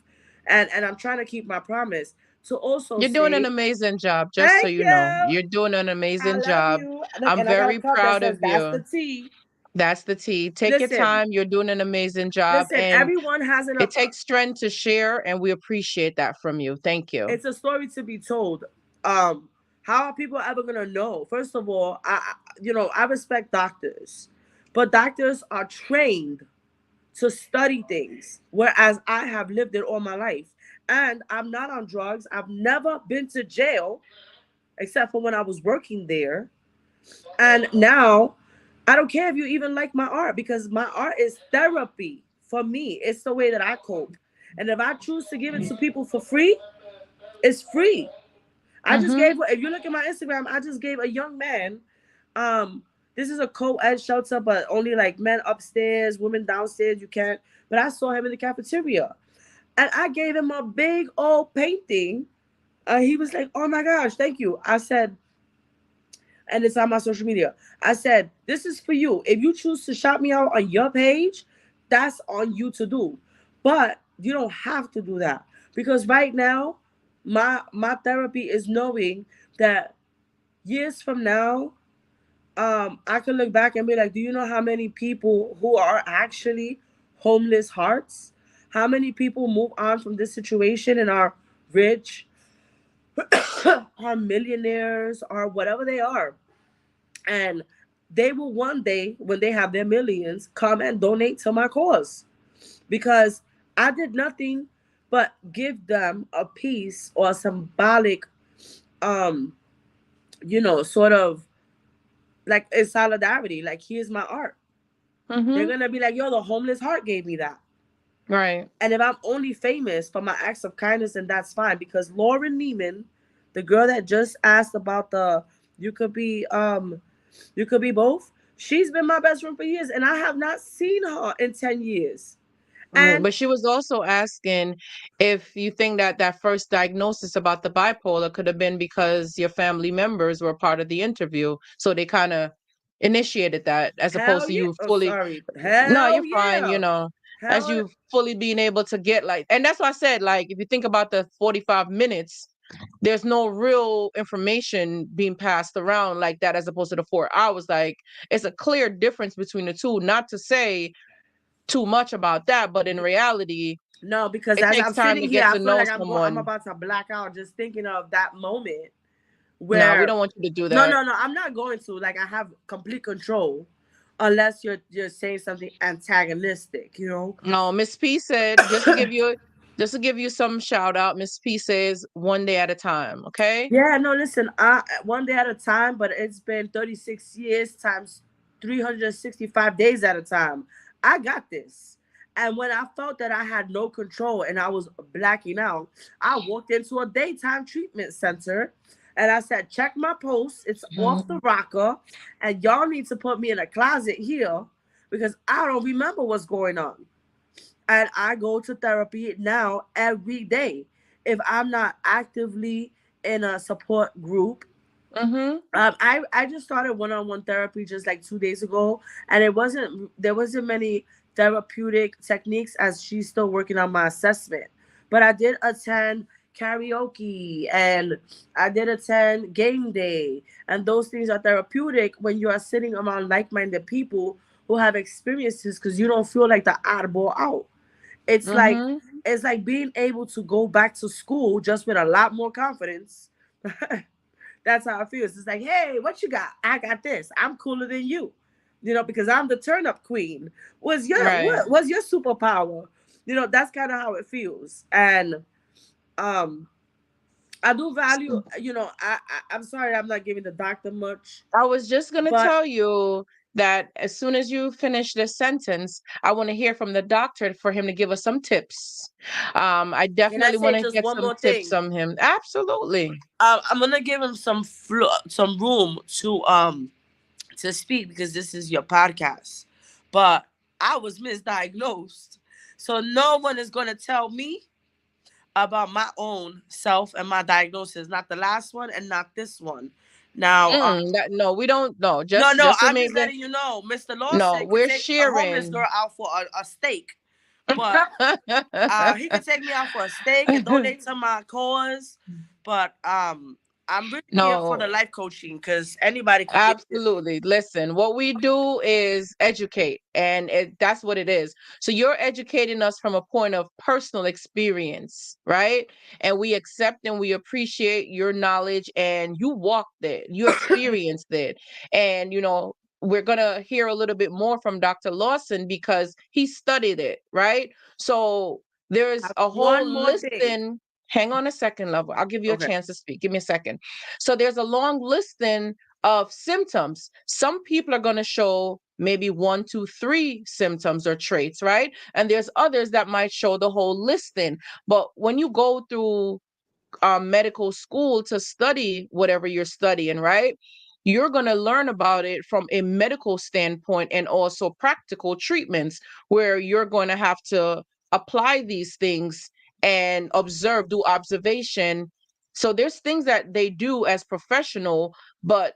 And I'm trying to keep my promise to also You're doing an say, amazing job, just so thank you know. you. You're doing an I amazing love job. you. Look, I'm and I got a very cup that proud says of that's you. the tea. That's the tea. Take your Listen, time. You're doing an amazing job. listen, And everyone has it takes strength to share, and we appreciate that from you. Thank you. it's a story to be told. Um, how are people ever gonna know? First of all, I respect doctors, but doctors are trained to study things, whereas I have lived it all my life. and I'm not on drugs. I've never been to jail except for when I was working there. And now I don't care if you even like my art because my art is therapy for me. It's the way that I cope. And if I choose to give it to people for free, it's free. I just Mm-hmm. gave, if you look at my Instagram, I just gave a young man, um, this is a co-ed shelter, but only like men upstairs, women downstairs, you can't. But I saw him in the cafeteria. And I gave him a big old painting. He was like, "Oh my gosh, thank you." I said, and it's on my social media. I said, "This is for you. If you choose to shout me out on your page, that's on you to do. But you don't have to do that because right now, my therapy is knowing that years from now, I can look back and be like, do you know how many people who are actually homeless hearts? How many people move on from this situation and are rich, are millionaires, or whatever they are? And they will one day, when they have their millions, come and donate to my cause because I did nothing but give them a piece or a symbolic, um, sort of like in solidarity. Like, here's my art. They're Mm-hmm. gonna be like, yo, the homeless heart gave me that. Right. And if I'm only famous for my acts of kindness, then that's fine. Because Lauren Neiman, the girl that just asked about the you could be you could be both, she's been my best friend for years, and I have not seen her in 10 years. Right. And But she was also asking if you think that that first diagnosis about the bipolar could have been because your family members were part of the interview. So they kind of initiated that as opposed hell to yeah. you Oh, fully. sorry. No, Hell you're fine, yeah. as Hell you fully being able to get like, and that's why I said, like, if you think about the 45 minutes, there's no real information being passed around like that as opposed to the 4 hours. Like, it's a clear difference between the two. Not to say too much about that, but in reality, no, because it as takes I'm time to sitting here, get I to feel know like I'm someone. about to black out just thinking of that moment No, we where don't want you to do no, that. no, no, I'm not going to. Like, I have complete control unless you're saying something antagonistic, you know? No, Miss P said, just to give you some shout out, Miss P says 1 day at a time, okay? Yeah, no, listen, I one day at a time, but it's been 36 years times 365 days at a time. I got this. And when I felt that I had no control and I was blacking out, I walked into a daytime treatment center and I said, check my post. It's off the Mhm. rocker. And y'all need to put me in a closet here because I don't remember what's going on. And I go to therapy now every day. If I'm not actively in a support group, Mhm. I just started one-on-one therapy just like 2 days ago, and there wasn't many therapeutic techniques as she's still working on my assessment. But I did attend karaoke and I did attend game day, and those things are therapeutic when you are sitting around like-minded people who have experiences because you don't feel like the oddball out. It's like Mhm. it's like being able to go back to school just with a lot more confidence. That's how it feels. It's like, hey, what you got? I got this. I'm cooler than you. Because I'm the turn up queen. Right. What's your superpower? That's kind of how it feels. And um I do value, I'm sorry I'm not giving the doctor much, I was just gonna but tell you that as soon as you finish this sentence, I want to hear from the doctor for him to give us some tips. I can I definitely say want to just get one some more tips thing? from him. Absolutely. I'm gonna give him some room to speak because this is your podcast. But I was misdiagnosed. So no one is going to tell me about my own self and my diagnosis, not the last one and not this one. Now, No, we don't. No, no, no, just I'm just remain. letting you know, Mr. No, Lawson could we're take a homeless sharing. girl out for a steak, but he could take me out for a steak and donate to my cause. But I'm really here for the No, life coaching because anybody could get this. absolutely. Listen, what we do is educate, and that's what it is. So you're educating us from a point of personal experience, right? And we accept and we appreciate your knowledge, and you walked it, you experienced it. And, we're going to hear a little bit more from Dr. Lawson because he studied it, right? So There's Have a whole one more thing. listing. Hang on a second, love. I'll give you a Okay. chance to speak. Give me a second. So there's a long listing of symptoms. Some people are going to show maybe one, two, three symptoms or traits, right? And there's others that might show the whole listing. But when you go through medical school to study whatever you're studying, right? You're going to learn about it from a medical standpoint and also practical treatments where you're going to have to apply these things and observe, do observation. So there's things that they do as professional, but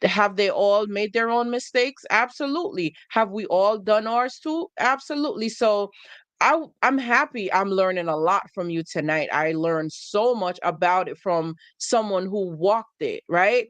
have they all made their own mistakes? Absolutely. Have we all done ours too? Absolutely. So I'm happy I'm learning a lot from you tonight. I learned so much about it from someone who walked it, right?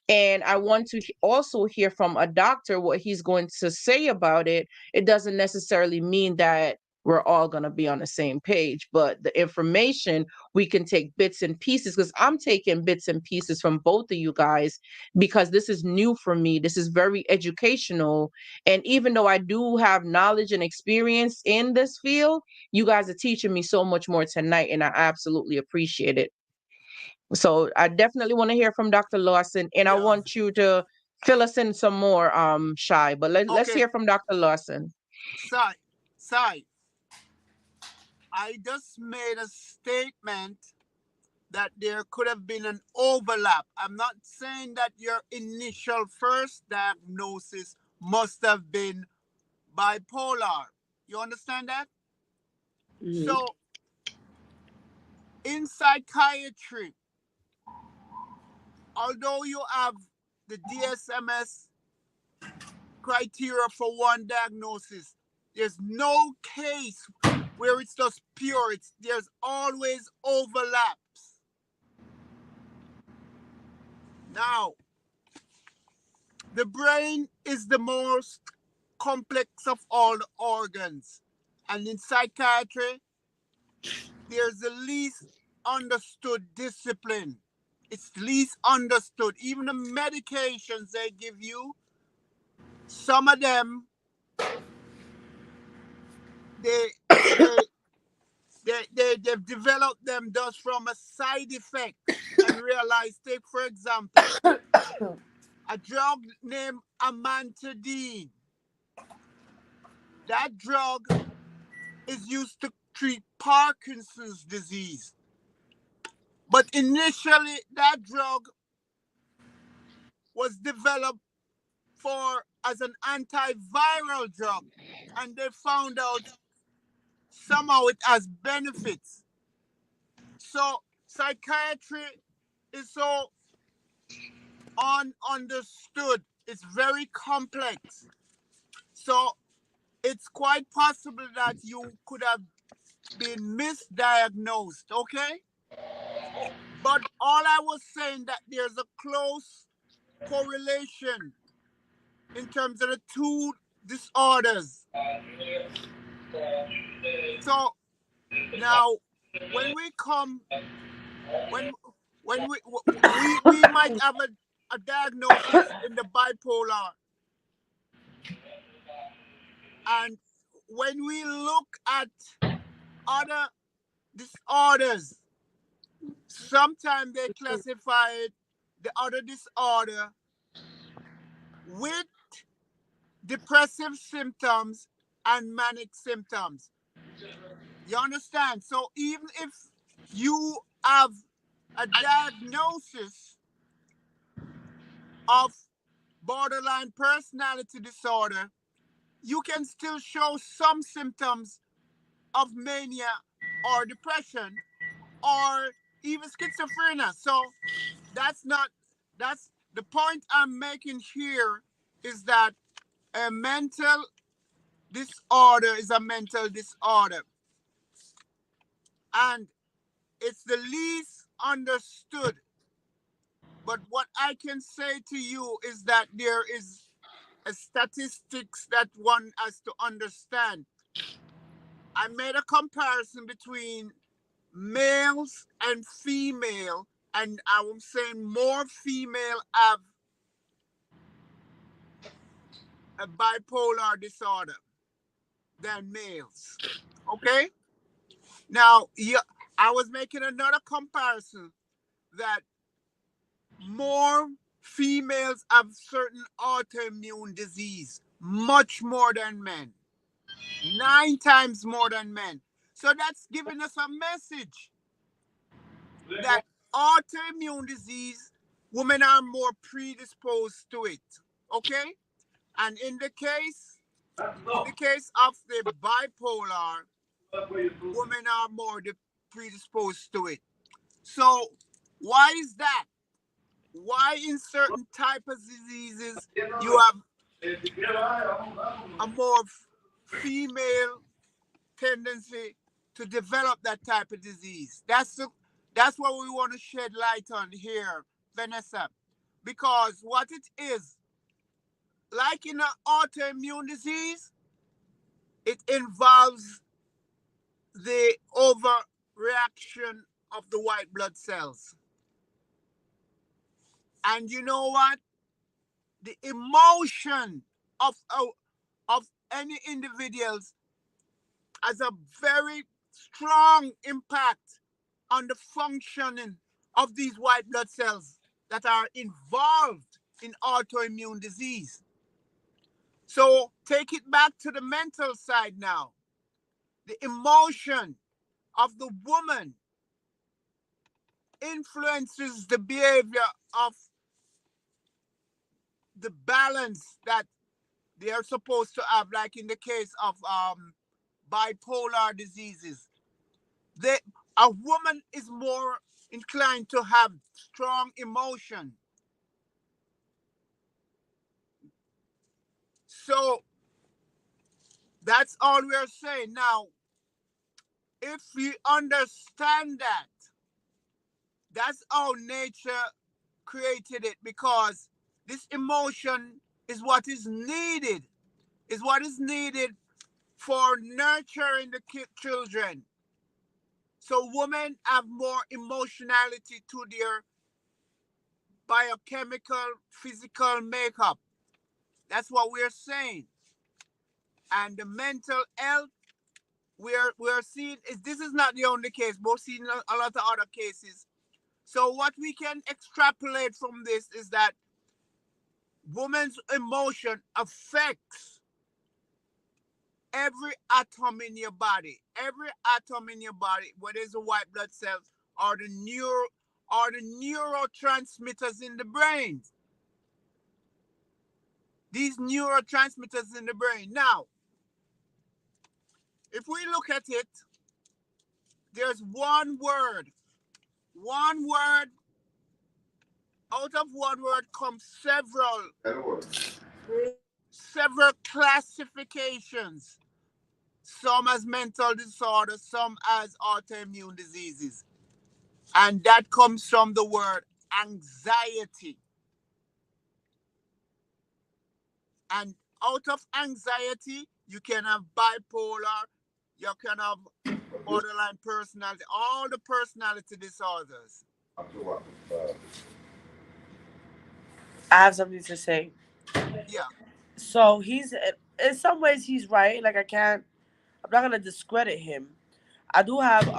And I want to also hear from a doctor what he's going to say about it. It doesn't necessarily mean that we're all going to be on the same page, but the information we can take bits and pieces because I'm taking bits and pieces from both of you guys because this is new for me. This is very educational, and even though I do have knowledge and experience in this field, you guys are teaching me so much more tonight, and I absolutely appreciate it. So I definitely want to hear from Dr. Lawson, and I Yeah. want you to fill us in some more, Shy. But let's Okay. hear from Dr. Lawson. Sai, Sai, I just made a statement that there could have been an overlap. I'm not saying that your initial first diagnosis must have been bipolar. You understand that? Mhm. So, in psychiatry, although you have the DSMS criteria for one diagnosis, there's no case where it's just pure. There's always overlaps. Now, the brain is the most complex of all the organs. And in psychiatry, there's the least understood discipline. It's least understood. Even the medications they give you, some of them, they they they've developed them just from a side effect and realize, take for example, a drug named amantadine. That drug is used to treat Parkinson's disease. But initially, that drug was developed for as an antiviral drug, and they found out somehow it has benefits. So psychiatry is so ununderstood. It's very complex. So it's quite possible that you could have been misdiagnosed, okay? But all I was saying that there's a close correlation in terms of the two disorders. So now, when we come, when we might have a diagnosis in the bipolar, and when we look at other disorders, sometimes they classify the other disorder with depressive symptoms and manic symptoms. You understand? So even if you have a diagnosis of borderline personality disorder, you can still show some symptoms of mania or depression or even schizophrenia. So that's not, that's the point I'm making here, is that a mental disorder is a mental disorder. And it's the least understood. But what I can say to you is that there is a statistics that one has to understand. I made a comparison between males and female, and I'm saying more female have a bipolar disorder than males. Okay? Now, yeah, I was making another comparison that more females have certain autoimmune disease, much more than men, 9 times more than men. So that's giving us a message that autoimmune disease, women are more predisposed to it. Okay? And in the case of the bipolar, women are more predisposed to it. So why is that? Why in certain type of diseases you have a more female tendency to develop that type of disease? That's what we want to shed light on here, Vanessa, because what it is, like in an autoimmune disease, it involves the overreaction of the white blood cells. And you know what? The emotion of any individuals has a very strong impact on the functioning of these white blood cells that are involved in autoimmune disease. So take it back to the mental side now. The emotion of the woman influences the behavior of the balance that they are supposed to have, like in the case of bipolar diseases. They, a woman is more inclined to have strong emotion. So that's all we're saying. Now, if we understand that, that's how nature created it, because this emotion is what is needed, for nurturing the children. So women have more emotionality to their biochemical, physical makeup. That's what we're saying. And the mental health, we're seeing is this is not the only case, but we're seeing a lot of other cases. So what we can extrapolate from this is that women's emotion affects every atom in your body. Every atom in your body, whether it's the white blood cells or the neurotransmitters in the brain. These neurotransmitters in the brain. Now, if we look at it, there's one word, out of one word comes several classifications, some as mental disorders, some as autoimmune diseases. And that comes from the word anxiety. And out of anxiety, you can have bipolar, you can have borderline personality, all the personality disorders. I have something to say. Yeah. So he's in some ways he's right. Like I can't. I'm not gonna discredit him. I do have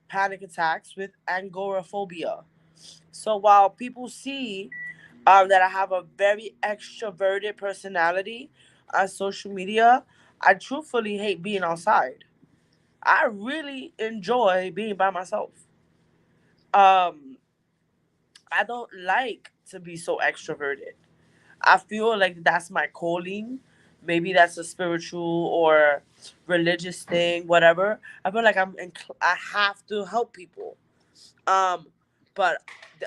panic attacks with agoraphobia. So while people see that I have a very extroverted personality on social media, I truthfully hate being outside. I really enjoy being by myself. Um, I don't like to be so extroverted. I feel like that's my calling. Maybe that's a spiritual or religious thing, whatever. I feel like I have to help people. Um, but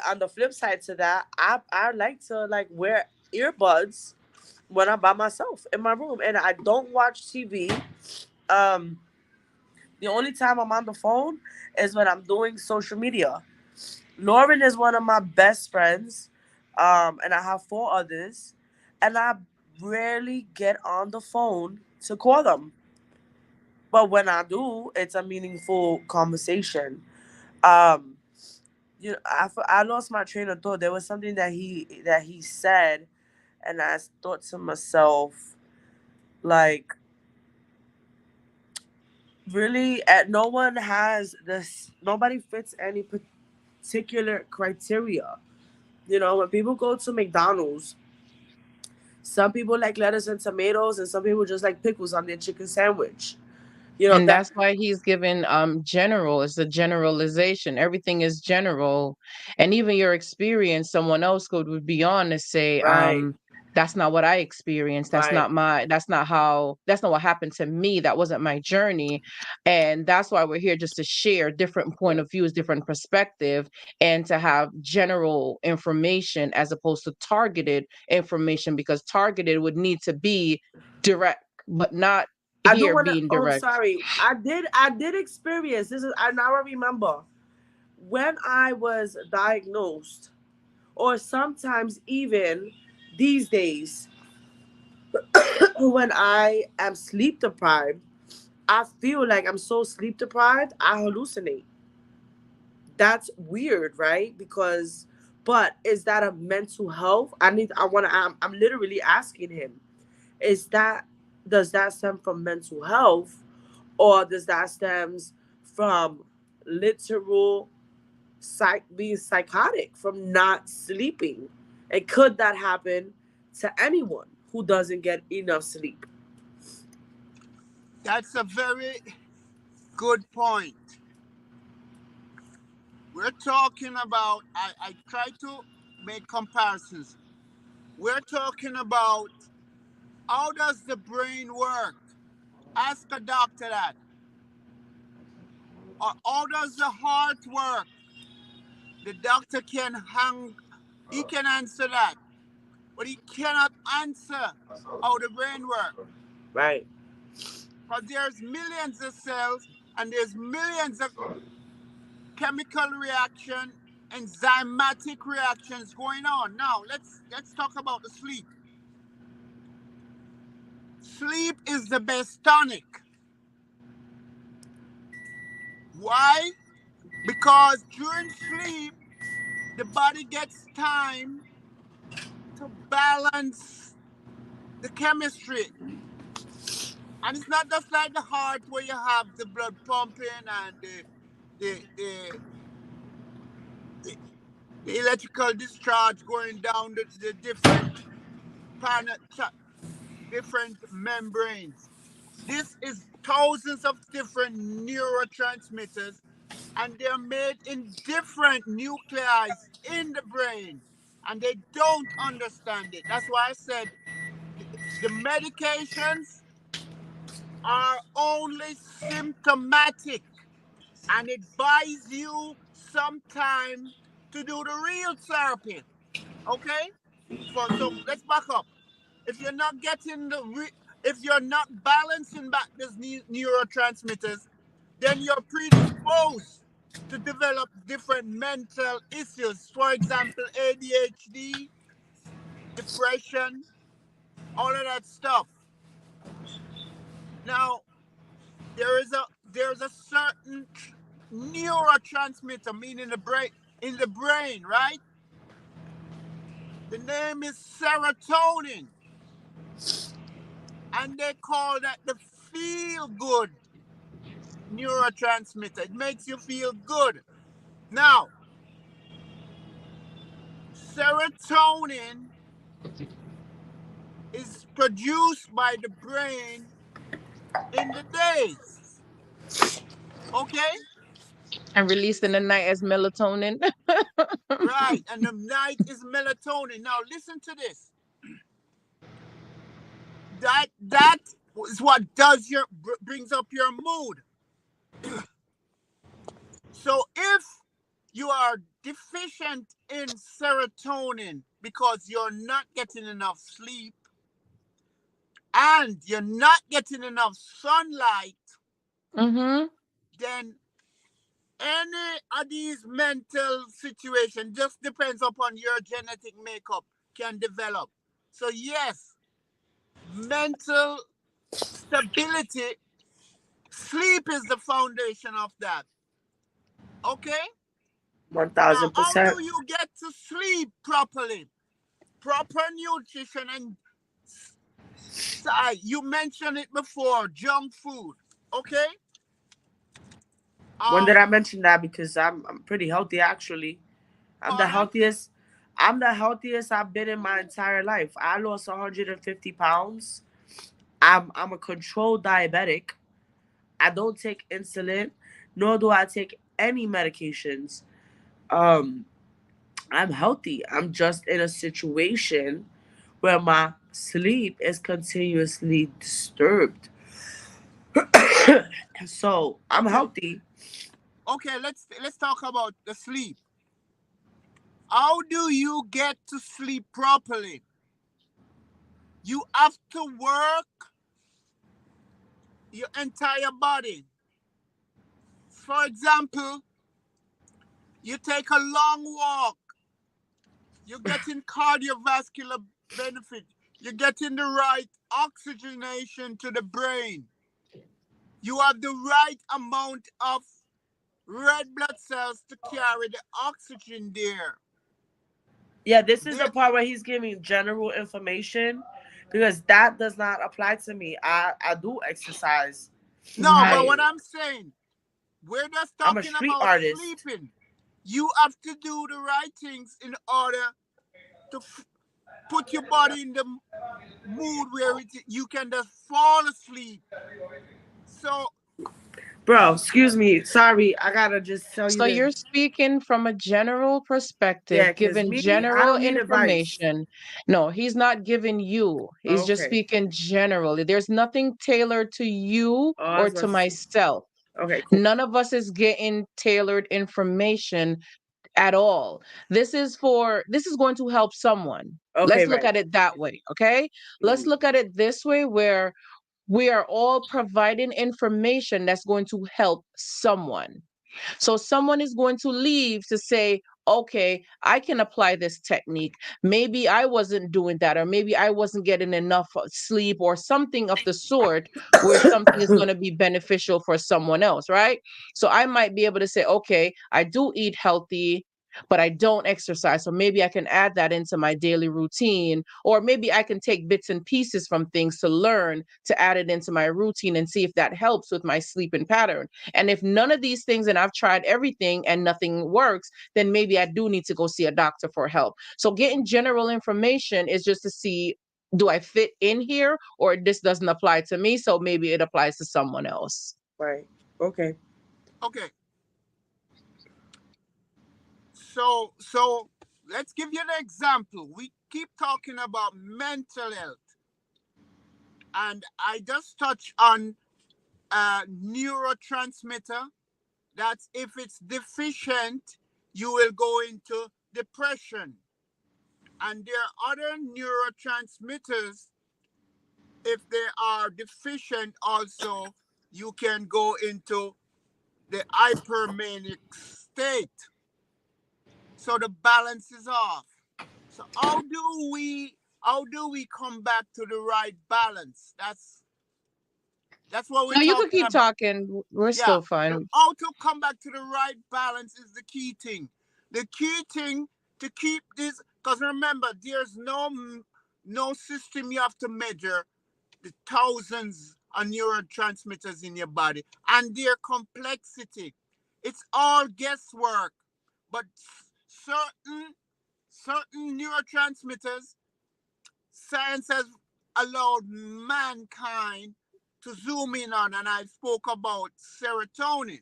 on the flip side to that, I like to like wear earbuds when I'm by myself in my room, and I don't watch TV. Um, the only time I'm on the phone is when I'm doing social media. Lauren is one of my best friends, and I have four others, and I rarely get on the phone to call them. But when I do, it's a meaningful conversation. Um, I lost my train of thought. There was something that he said, and I thought to myself, like, really, no one has this. Nobody fits any particular criteria. You know, when people go to McDonald's, some people like lettuce and tomatoes, and some people just like pickles on their chicken sandwich. You know And that, that's why he's given general. It's a generalization. Everything is general. And even your experience, someone else would be on to say, right? that's not what I experienced. Right. That's not what happened to me. That wasn't my journey. And that's why we're here, just to share different point of views, different perspective, and to have general information as opposed to targeted information, because targeted would need to be direct, but not I do here want to. being Oh, I'm direct. sorry. I did experience this. Is I now remember when I was diagnosed, or sometimes even these days when I am sleep deprived. I feel like I'm so sleep deprived, I hallucinate. That's weird, right? Because, but is that a mental health? I'm literally asking him, is that, does that stem from mental health, or does that stems from literal being psychotic from not sleeping? And could that happen to anyone who doesn't get enough sleep? That's a very good point. We're talking about, I try to make comparisons. We're talking about how does the brain work? Ask a doctor that. Or how does the heart work? The doctor he can answer that, but he cannot answer how the brain works. Right. Because there's millions of cells and there's millions of chemical reaction, enzymatic reactions going on. Now let's talk about the sleep. Sleep is the best tonic. Why? Because during sleep, the body gets time to balance the chemistry. And it's not just like the heart where you have the blood pumping and the, the, the, the electrical discharge going down the different different membranes. This is thousands of different neurotransmitters, and they're made in different nuclei in the brain, and they don't understand it. That's why I said the medications are only symptomatic, and it buys you some time to do the real therapy. Okay? So let's back up. If you're not getting if you're not balancing back these neurotransmitters, then you're predisposed to develop different mental issues. For example, ADHD, depression, all of that stuff. Now, there's a certain neurotransmitter, meaning the brain, right? The name is serotonin, and they call that the feel good neurotransmitter. It makes you feel good. Now, serotonin is produced by the brain in the days. Okay? And released in the night as melatonin. Right. And the night is melatonin. Now listen to this. That is what brings up your mood. So if you are deficient in serotonin because you're not getting enough sleep and you're not getting enough sunlight, Mm-hmm. then any of these mental situations just depends upon your genetic makeup can develop. So yes, mental stability, sleep is the foundation of that. Okay? One Now, thousand how percent. do you get to sleep properly? Proper nutrition and you mentioned it before, junk food. Okay? When did I Um, mention that? Because I'm pretty healthy actually. I'm the pardon? healthiest. I'm the healthiest I've been in my entire life. I lost 150 pounds. I'm a controlled diabetic. I don't take insulin, nor do I take any medications. Um, I'm healthy. I'm just in a situation where my sleep is continuously disturbed. So I'm Okay, healthy. okay. Let's talk about the sleep. How do you get to sleep properly? You have to work your entire body. For example, you take a long walk. You're getting cardiovascular benefit. You're getting the right oxygenation to the brain. You have the right amount of red blood cells to carry the oxygen there. Yeah, this is the There part where he's giving general information because that does not apply to me. I do exercise. no, but Right. what I I'm saying, we're just I'm a talking street about artist. sleeping. You have to do the right things in order to put your body in the mood where you can just fall asleep. So Bro, excuse me. Sorry, I gotta just tell you So this. you're speaking from a general Yeah, perspective, cause giving me, I general don't need advice. information. No, he's not giving you. He's just Okay. speaking generally. There's nothing tailored to you Oh, I or was to about to say. myself. Okay, cool. None of us is getting tailored information at all. This is going to help someone. Okay, Let's look right. at it that way, okay? Let's Mhm. look at it this way where we are all providing information that's going to help someone. So someone is going to leave to say, okay, I can apply this technique. Maybe I wasn't doing that, or maybe I wasn't getting enough sleep, or something of the sort, where something is going to be beneficial for someone else, right? So I might be able to say, okay, I do eat healthy, but I don't exercise. So maybe I can add that into my daily routine, or maybe I can take bits and pieces from things to learn to add it into my routine and see if that helps with my sleeping pattern. And if none of these things, and I've tried everything and nothing works, then maybe I do need to go see a doctor for help. So getting general information is just to see, do I fit in here, or this doesn't apply to me, so maybe it applies to someone else. Right. Okay. okay, so let's give you an example. We keep talking about mental health, and I just touch on a neurotransmitter. That's if it's deficient, you will go into depression. And there are other neurotransmitters, if they are deficient, also, you can go into the hypermanic state. So the balance is off. So how do we come back to the right balance? That's what we're No, you could talking keep about. talking. We're Yeah, still the fine. how to come back to the right balance is the key thing. The key thing to keep this, because remember, there's no system you have to measure the thousands of neurotransmitters in your body and their complexity. It's all guesswork, but certain neurotransmitters, science has allowed mankind to zoom in on, and I spoke about serotonin.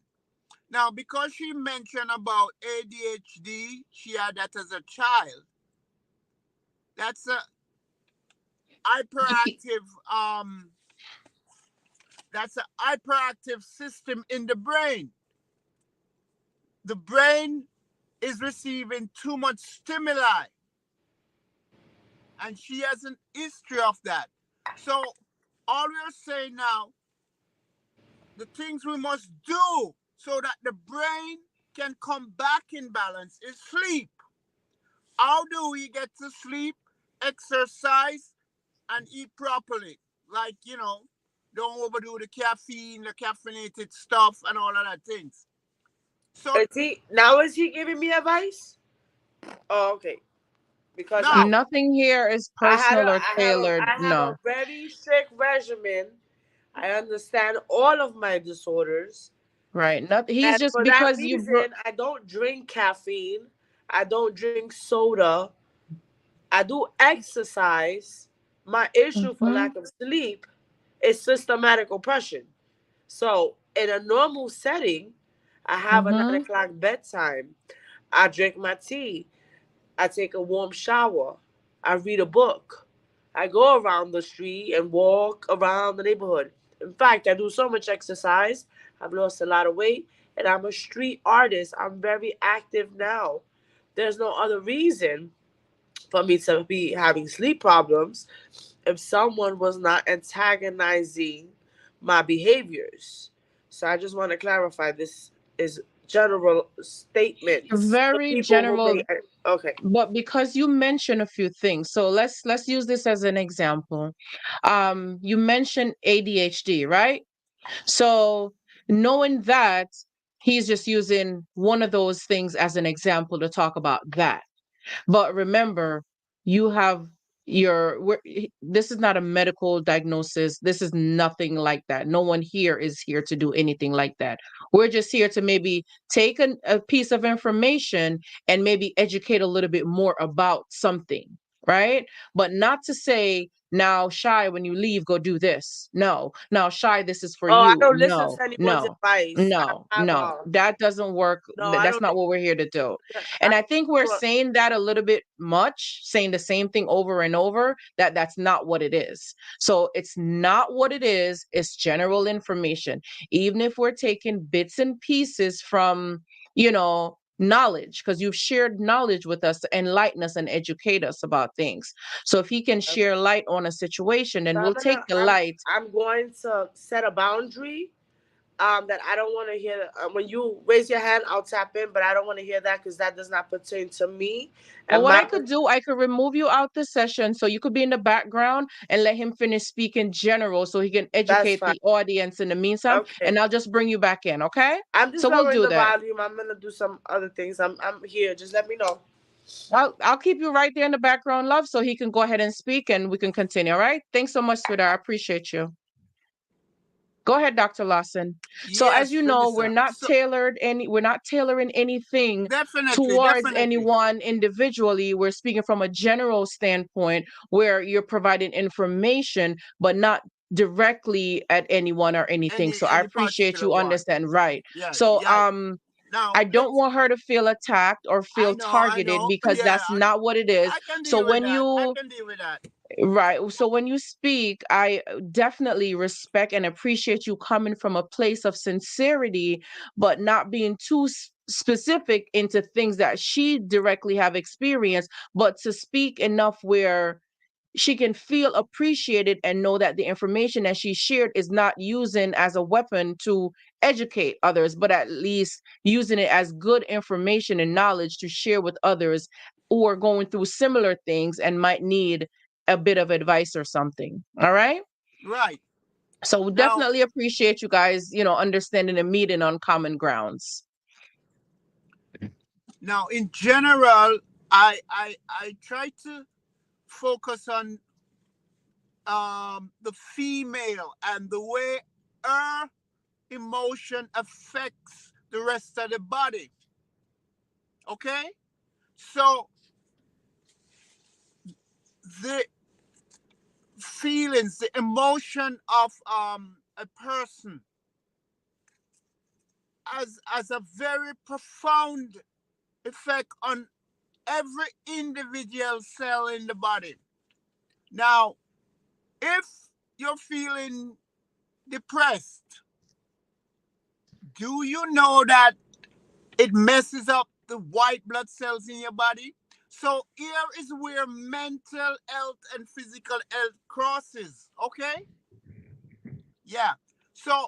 Now, because she mentioned about ADHD, she had that as a child. That's a You keep, hyperactive that's a hyperactive system in the brain. The brain is receiving too much stimuli, and she has an history of that. So all we're saying now, the things we must do so that the brain can come back in balance is sleep. How do we get to sleep? Exercise and eat properly. Like, don't overdo the caffeine, the caffeinated stuff, and all of that things. So Is he giving me advice? Oh, okay. Because now, nothing here is personal or tailored. I have a No. very strict regimen. I understand all of my disorders. Right. Not he's And just for that because you reason, I don't drink caffeine. I don't drink soda. I do exercise. My issue for Mhm. lack of sleep is systematic oppression. So, in a normal setting, I have a 9 Mhm. o'clock bedtime. I drink my tea. I take a warm shower. I read a book. I go around the street and walk around the neighborhood. In fact, I do so much exercise. I've lost a lot of weight, and I'm a street artist. I'm very active now. There's no other reason for me to be having sleep problems if someone was not antagonizing my behaviors. So I just want to clarify this is general statements for Very people who general, may. Okay. but because you mentioned a few things, so let's use this as an example. You mentioned ADHD, right? So knowing that, he's just using one of those things as an example to talk about that. But remember, you have this is not a medical diagnosis. This is nothing like that. No one here is here to do anything like that. We're just here to maybe take a piece of information and maybe educate a little bit more about something, right? But not to say, now, Shy, when you leave, go do this. No. Now, Shy, this is for Oh, I you. don't listen No, to anyone's no, advice. I no, have no. That doesn't work. no, I That's don't. not what we're here to do. I And I think we're don't. saying that a little bit much, saying the same thing over and over, that's not what it is. So it's not what it is. It's general information. Even if we're taking bits and pieces from, knowledge, because you've shared knowledge with us to enlighten us and educate us about things. So if he can share light on a situation, then So we'll take the light. I'm going to set a boundary. That I don't want to hear. When you raise your hand, I'll tap in, but I don't want to hear that because that does not pertain to me Or and what my. I could do, I could remove you out the session so you could be in the background and let him finish speaking general so he can That's educate fine. the audience in the meantime. Okay. And I'll just bring you back in, okay? I'm just So we'll lowering do the that. volume. I'm gonna do some other things. I'm here. Just let me know. I'll keep you right there in the background, love, so he can go ahead and speak and we can continue, all right? Thanks so much, sweetheart. I appreciate you. Go ahead, Dr. Lawson. So as Yes, you know, Vanessa. So we're not tailoring anything definitely, towards definitely. anyone individually. We're speaking from a general standpoint where you're providing information, but not directly at anyone or anything. So I Any appreciate particular you one. understand. Right. Yeah, So yeah. Now I don't let's. want her to feel attacked or I feel know, I targeted know. because Yeah, that's not what it is. I can So deal with when that. I you can deal with that. Right. So when you speak, I definitely respect and appreciate you coming from a place of sincerity, but not being too specific into things that she directly have experienced, but to speak enough where she can feel appreciated and know that the information that she shared is not using as a weapon to educate others, but at least using it as good information and knowledge to share with others who are going through similar things and might need a bit of advice or something. All right. Right. So we Now, definitely appreciate you guys, understanding and meeting on common grounds. in general, I try to focus on the female and the way her emotion affects the rest of the body. Okay? So the feelings, the emotion of a person has a very profound effect on every individual cell in the body. Now, if you're feeling depressed, do you know that it messes up the white blood cells in your body? So here is where mental health and physical health crosses. Okay? Yeah. So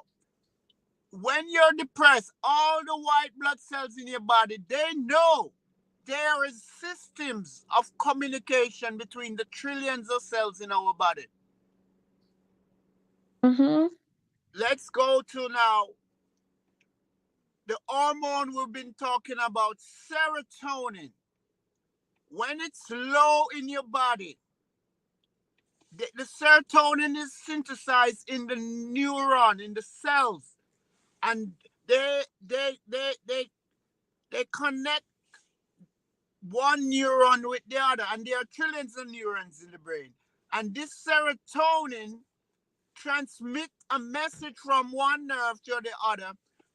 when you're depressed, all the white blood cells in your body, they know there is systems of communication between the trillions of cells in our body. Mm-hmm. Let's go to now the hormone we've been talking about, serotonin. When it's low in your body, the serotonin is synthesized in the neuron, in the cells, and they connect one neuron with the other, and there are trillions of neurons in the brain. And this serotonin transmit a message from one nerve to the other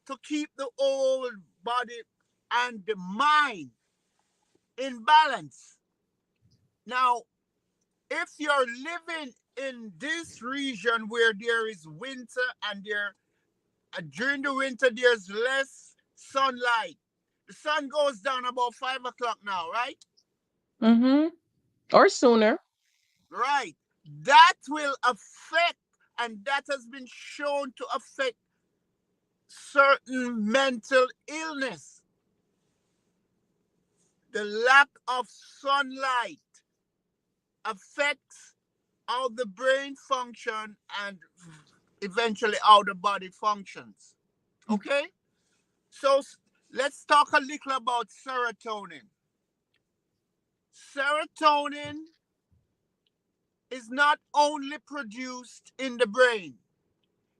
to keep the whole body and the mind in balance. Now, if you're living in this region where there is winter and during the winter there's less sunlight, the sun goes down about 5 o'clock now, right? Mm-hmm. Or sooner. Right. That will affect, and that has been shown to affect certain mental illness. The lack of sunlight affects how the brain function and eventually how the body functions. Okay? So let's talk a little about serotonin. Serotonin is not only produced in the brain,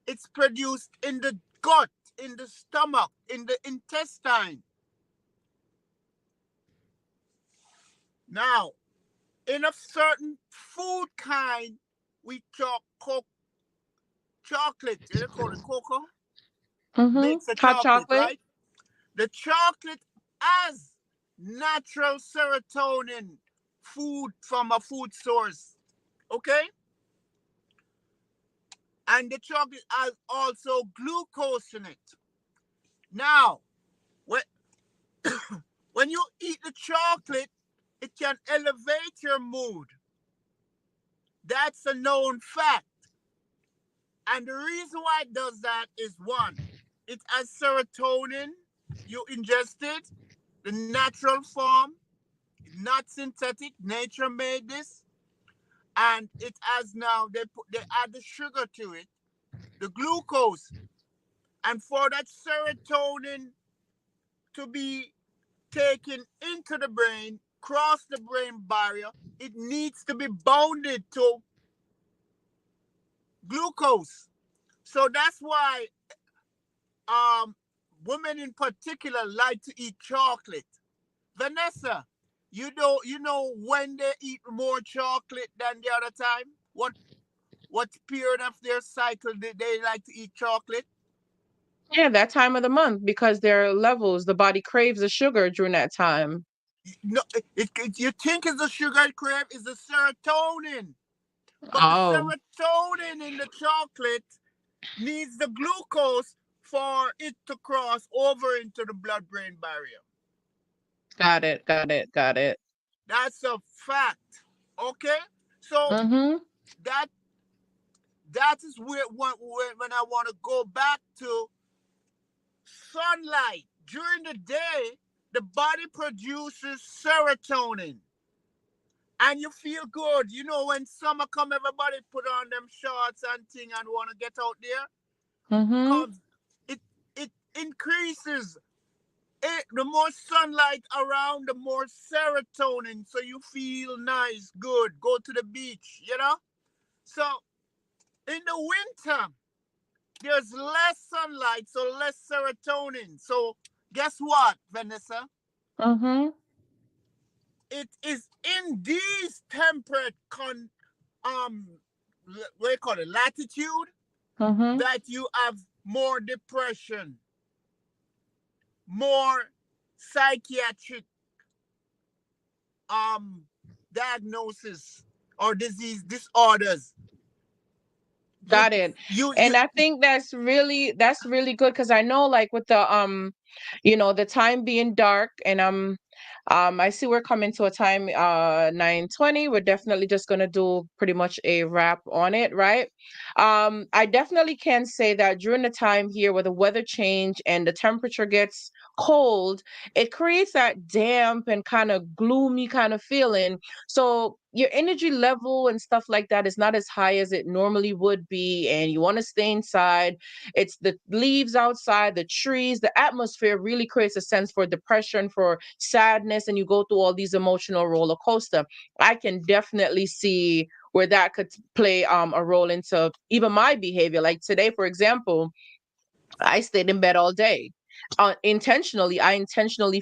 it's produced in the gut, in the stomach, in the intestine. Now, in a certain food kind, we chocolate, they call it cocoa, Mm-hmm. makes a Hot chocolate, chocolate. right? The chocolate has natural serotonin food from a food source, okay? And the chocolate has also glucose in it. Now, when, when you eat the chocolate, it can elevate your mood. That's a known fact. And the reason why it does that is one, it has serotonin. You ingest it, the natural form, not synthetic. Nature made this, and it has now they add the sugar to it, the glucose, and for that serotonin to be taken into the brain, cross the brain barrier, it needs to be bounded to glucose. So that's why um, women in particular like to eat chocolate. Vanessa, you know when they eat more chocolate than the other time? What period of their cycle did they like to eat chocolate? Yeah, that time of the month because there are levels. The body craves the sugar during that time. No, you think it's the sugar crave, is the serotonin. But the Oh, serotonin in the chocolate needs the glucose for it to cross over into the blood-brain barrier. got it, got it, got it. That's a fact. Okay? So Mm-hmm. that that is where when I want to go back to sunlight. During the day, the body produces serotonin. And you feel good. You know, when summer come, everybody put on them shorts and thing and want to get out there. Mm-hmm. Because it increases it, the more sunlight around, the more serotonin. So you feel nice, good. Go to the beach, you know? So in the winter, there's less sunlight, so less serotonin. So guess what, Vanessa? Mm-hmm. It is in these temperate um what do you call it, latitude, Mm-hmm. that you have more depression, more psychiatric um diagnosis or disease disorders. You Got it. you And I think that's really good because I know like with the the time being dark and I see we're coming to a time 9:20. We're definitely just gonna do pretty much a wrap on it, right? I definitely can say that during the time here where the weather change and the temperature gets cold, it creates that damp and kind of gloomy kind of feeling. So your energy level and stuff like that is not as high as it normally would be, and you want to stay inside. It's the leaves outside, the trees, the atmosphere really creates a sense for depression, for sadness, and you go through all these emotional roller coaster. I can definitely see where that could play a role into even my behavior. Like today, for example, I stayed in bed all day. I intentionally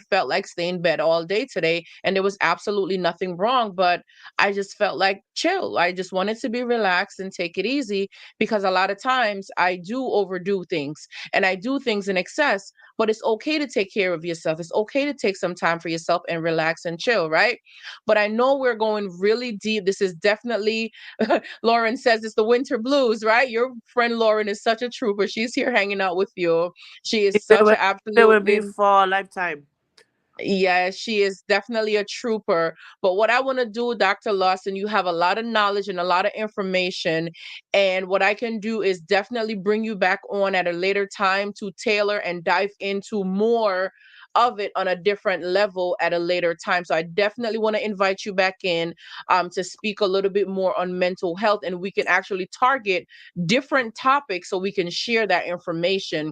felt like staying in bed all day today, and there was absolutely nothing wrong. But I just felt like chill. I just wanted to be relaxed and take it easy because a lot of times I do overdo things and I do things in excess. But it's okay to take care of yourself. It's okay to take some time for yourself and relax and chill, right? But I know we're going really deep. This is definitely Lauren says it's the winter blues, right? Your friend Lauren is such a trooper. She's here hanging out with you. She is such an It will be absolutely, for a lifetime. yeah, she is definitely a trooper. But what I want to do, Dr. Lawson, you have a lot of knowledge and a lot of information. And what I can do is definitely bring you back on at a later time to tailor and dive into more of it on a different level at a later time. So I definitely want to invite you back in to speak a little bit more on mental health, and we can actually target different topics so we can share that information.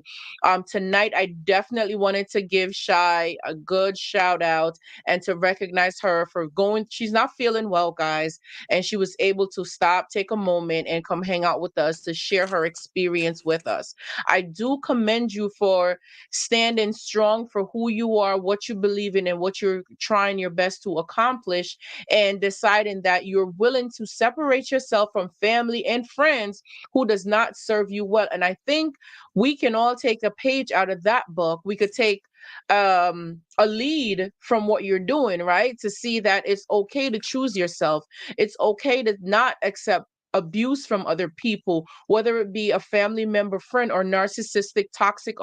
Tonight, I definitely wanted to give Shy a good shout out and to recognize her for going. She's not feeling well, guys, and she was able to stop, take a moment, and come hang out with us to share her experience with us. I do commend you for standing strong for who you are, what you believe in, and what you're trying your best to accomplish, and deciding that you're willing to separate yourself from family and friends who does not serve you well. And I think we can all take a page out of that book. We could take a lead from what you're doing, right? To see that it's okay to choose yourself. It's okay to not accept abuse from other people, whether it be a family member, friend, or narcissistic, toxic,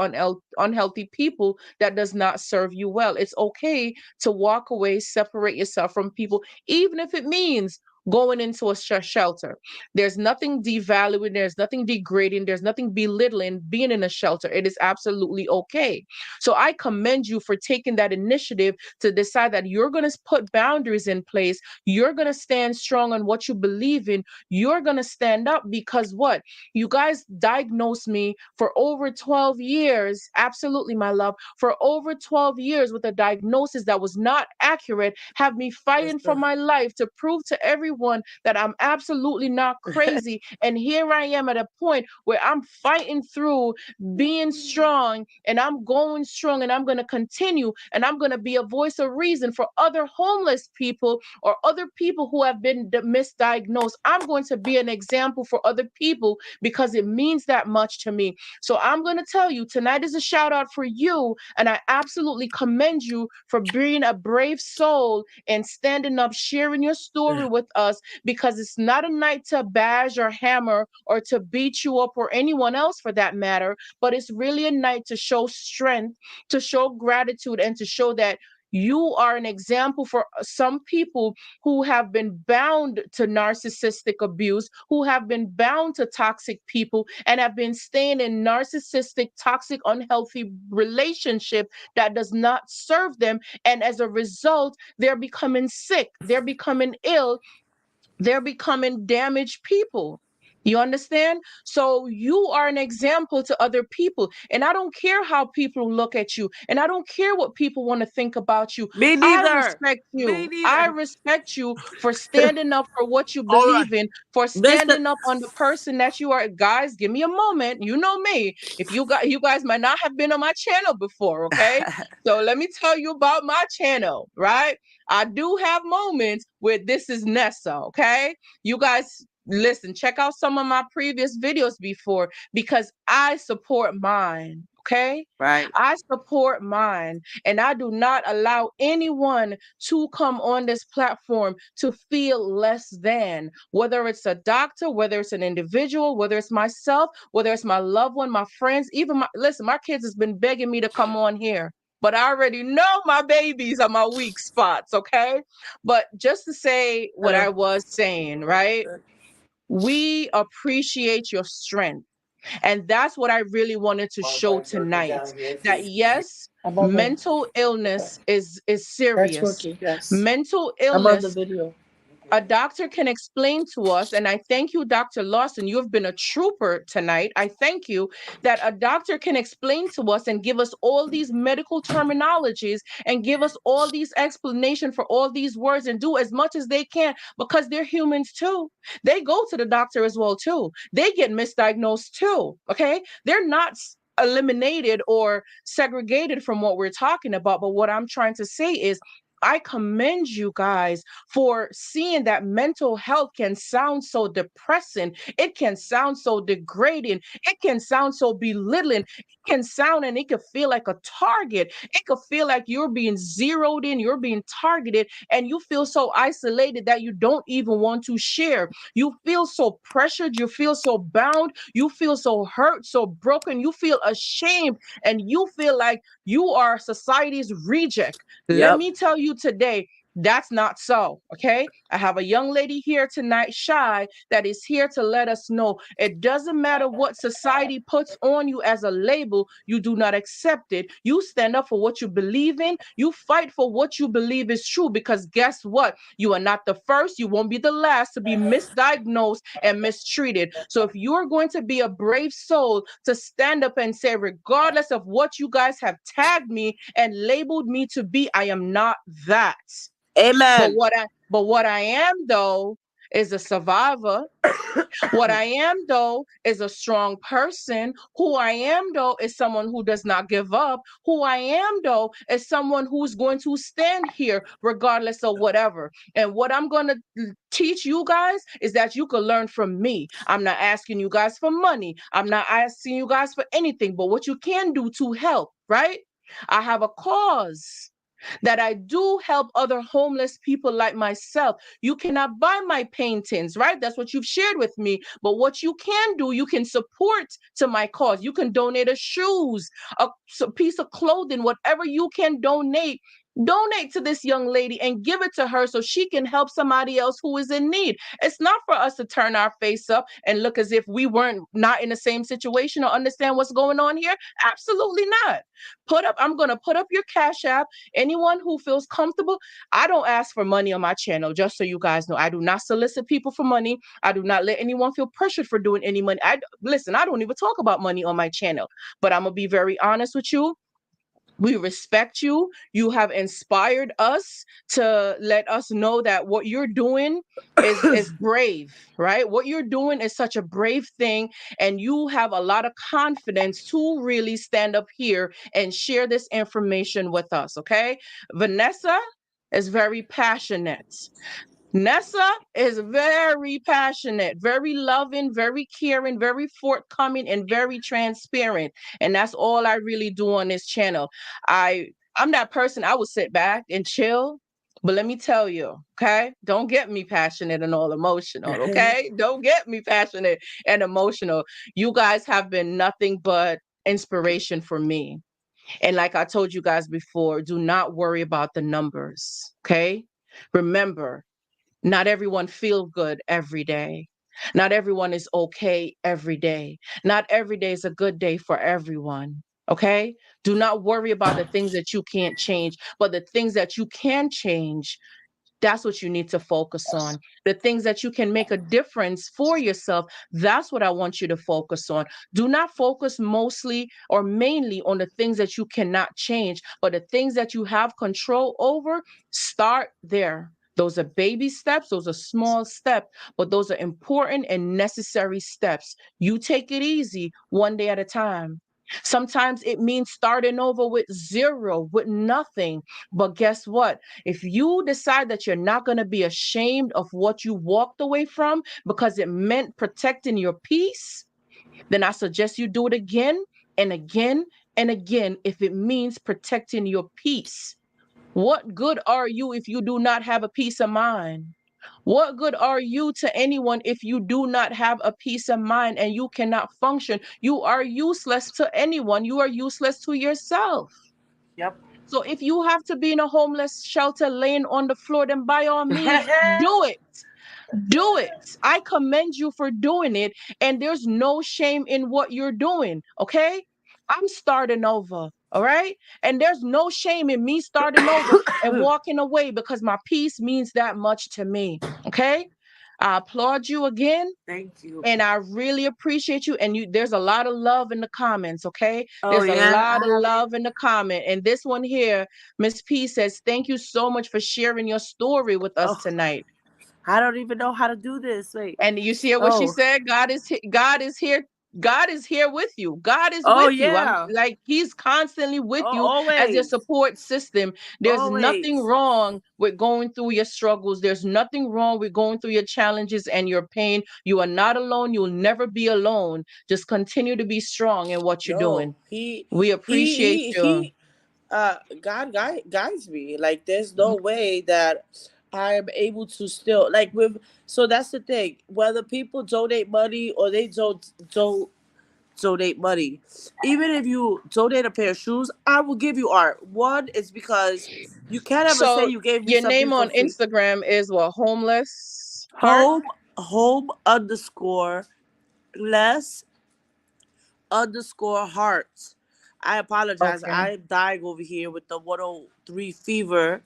unhealthy people that does not serve you well. It's okay to walk away, separate yourself from people, even if it means going into a shelter. There's nothing devaluing, there's nothing degrading, there's nothing belittling being in a shelter. It is absolutely okay. So I commend you for taking that initiative to decide that you're going to put boundaries in place. You're going to stand strong on what you believe in. You're going to stand up because what? You guys diagnosed me for over 12 years. Absolutely, my love. For over 12 years with a diagnosis that was not accurate, have me Yes, fighting for sir. my life to prove to everyone that I'm absolutely not crazy. And here I am at a point where I'm fighting through being strong, and I'm going strong, and I'm going to continue, and I'm going to be a voice of reason for other homeless people or other people who have been misdiagnosed. I'm going to be an example for other people because it means that much to me. So I'm going to tell you tonight is a shout out for you, and I absolutely commend you for being a brave soul and standing up, sharing your story with us, because it's not a night to bash or hammer or to beat you up or anyone else for that matter, but it's really a night to show strength, to show gratitude, and to show that you are an example for some people who have been bound to narcissistic abuse, who have been bound to toxic people, and have been staying in narcissistic, toxic, unhealthy relationship that does not serve them. And as a result, they're becoming sick, they're becoming ill, they're becoming damaged people. You understand? So you are an example to other people. And I don't care how people look at you. And I don't care what people want to think about you. Me I neither. respect Me you. I neither. respect you for standing up for what you All right. believe in, for Mister. standing up on the person that you are. Guys, give me a moment. You know me. If you guys might not have been on my channel before, okay? So let me tell you about my channel, right? I do have moments where this is Nessa, okay? You guys listen, check out some of my previous videos before because I support mine. Okay, Right. I support mine, and I do not allow anyone to come on this platform to feel less than, whether it's a doctor, whether it's an individual, whether it's myself, whether it's my loved one, my friends, even listen, my kids has been begging me to come on here, but I already know my babies are my weak spots. Okay, but just to say what I Hello. was saying, right? We appreciate your strength. And that's what I really wanted to show tonight. That yes, I'm on the. mental illness is That's serious. working. Yes. Mental I'm on the illness, video. a doctor can explain to us, and I thank you, Dr. Lawson, you have been a trooper tonight. I thank you that a doctor can explain to us and give us all these medical terminologies and give us all these explanation for all these words and do as much as they can because they're humans too. They go to the doctor as well too. They get misdiagnosed too. Okay, they're not. eliminated or segregated from what we're talking about. But what I'm trying to say is, I commend you guys for seeing that mental health can sound so depressing. It can sound so degrading. It can sound so belittling. It can sound and it can feel like a target. It could feel like you're being zeroed in, you're being targeted, and you feel so isolated that you don't even want to share. You feel so pressured. You feel so bound. You feel so hurt, so broken. You feel ashamed, and you feel like you are society's reject. Let Yep. me tell you today, that's not so. Okay. I have a young lady here tonight, Shy, that is here to let us know it doesn't matter what society puts on you as a label, you do not accept it. You stand up for what you believe in. You fight for what you believe is true, because guess what? You are not the first. You won't be the last to be misdiagnosed and mistreated. So if you're going to be a brave soul to stand up and say, regardless of what you guys have tagged me and labeled me to be, I am not that. But Amen. what I am though is a survivor. What I am, though, is a strong person. Who I am, though, is someone who does not give up. Who I am, though, is someone who's going to stand here regardless of whatever. And what I'm going to teach you guys is that you can learn from me. I'm not asking you guys for money. I'm not asking you guys for anything, but what you can do to help, right? I have a cause that I do help other homeless people like myself. You cannot buy my paintings, right? That's what you've shared with me. But what you can do, you can support to my cause. You can donate a shoes, a piece of clothing, whatever you can donate. Donate to this young lady and give it to her so she can help somebody else who is in need. It's not for us to turn our face up and look as if we weren't not in the same situation or understand what's going on here. Absolutely not. I'm going to put up your Cash App. Anyone who feels comfortable. I don't ask for money on my channel, just so you guys know. I do not solicit people for money. I do not let anyone feel pressured for doing any money. Listen, I don't even talk about money on my channel, but I'm going to be very honest with you. We respect you. You have inspired us to let us know that what you're doing is brave, right? What you're doing is such a brave thing, and you have a lot of confidence to really stand up here and share this information with us, okay? Vanessa is very passionate. Nessa is very passionate, very loving, very caring, very forthcoming, and very transparent. And that's all I really do on this channel. I'm that person. I would sit back and chill. But let me tell you, okay? Don't get me passionate and all emotional, okay? Don't get me passionate and emotional. You guys have been nothing but inspiration for me. And like I told you guys before, do not worry about the numbers, okay? Remember, not everyone feels good every day. Not everyone is okay every day. Not every day is a good day for everyone. Okay? Do not worry about the things that you can't change, but the things that you can change, that's what you need to focus on. The things that you can make a difference for yourself, that's what I want you to focus on. Do not focus mostly or mainly on the things that you cannot change, but the things that you have control over, start there. Those are baby steps, those are small steps, but those are important and necessary steps. You take it easy, one day at a time. Sometimes it means starting over with zero, with nothing. But guess what? If you decide that you're not going to be ashamed of what you walked away from because it meant protecting your peace, then I suggest you do it again and again and again if it means protecting your peace. What good are you if you do not have a peace of mind? What good are you to anyone if you do not have a peace of mind and you cannot function? You are useless to anyone. You are useless to yourself. Yep. So if you have to be in a homeless shelter laying on the floor, then by all means, do it. Do it. I commend you for doing it. And there's no shame in what you're doing. Okay. I'm starting over. All right. And there's no shame in me starting over and walking away because my peace means that much to me. Okay. I applaud you again. Thank you. And I really appreciate you. And there's a lot of love in the comments, okay? Oh There's a yeah. lot of love in the comment. And this one here, Miss P says, thank you so much for sharing your story with us Oh, tonight. I don't even know how to do this. Wait. And you see what she Oh. said? God is here. God is here with you. God is Oh with you. I'm yeah. like, he's constantly with Oh, you as your always. support system. There's nothing Always. wrong with going through your struggles. There's nothing wrong with going through your challenges and your pain. You are not alone. You'll never be alone. Just continue to be strong in what you're No, doing. We appreciate you. he God guides me. Like there's no way that I am able to still like with. So that's the thing. Whether people donate money or they don't donate money, even if you donate a pair of shoes, I will give you art. One is because you can't ever say So you gave me your something name for on free. Instagram is what? Homeless Heart? Home underscore less underscore hearts. I apologize. Okay. I'm dying over here with the 103 fever.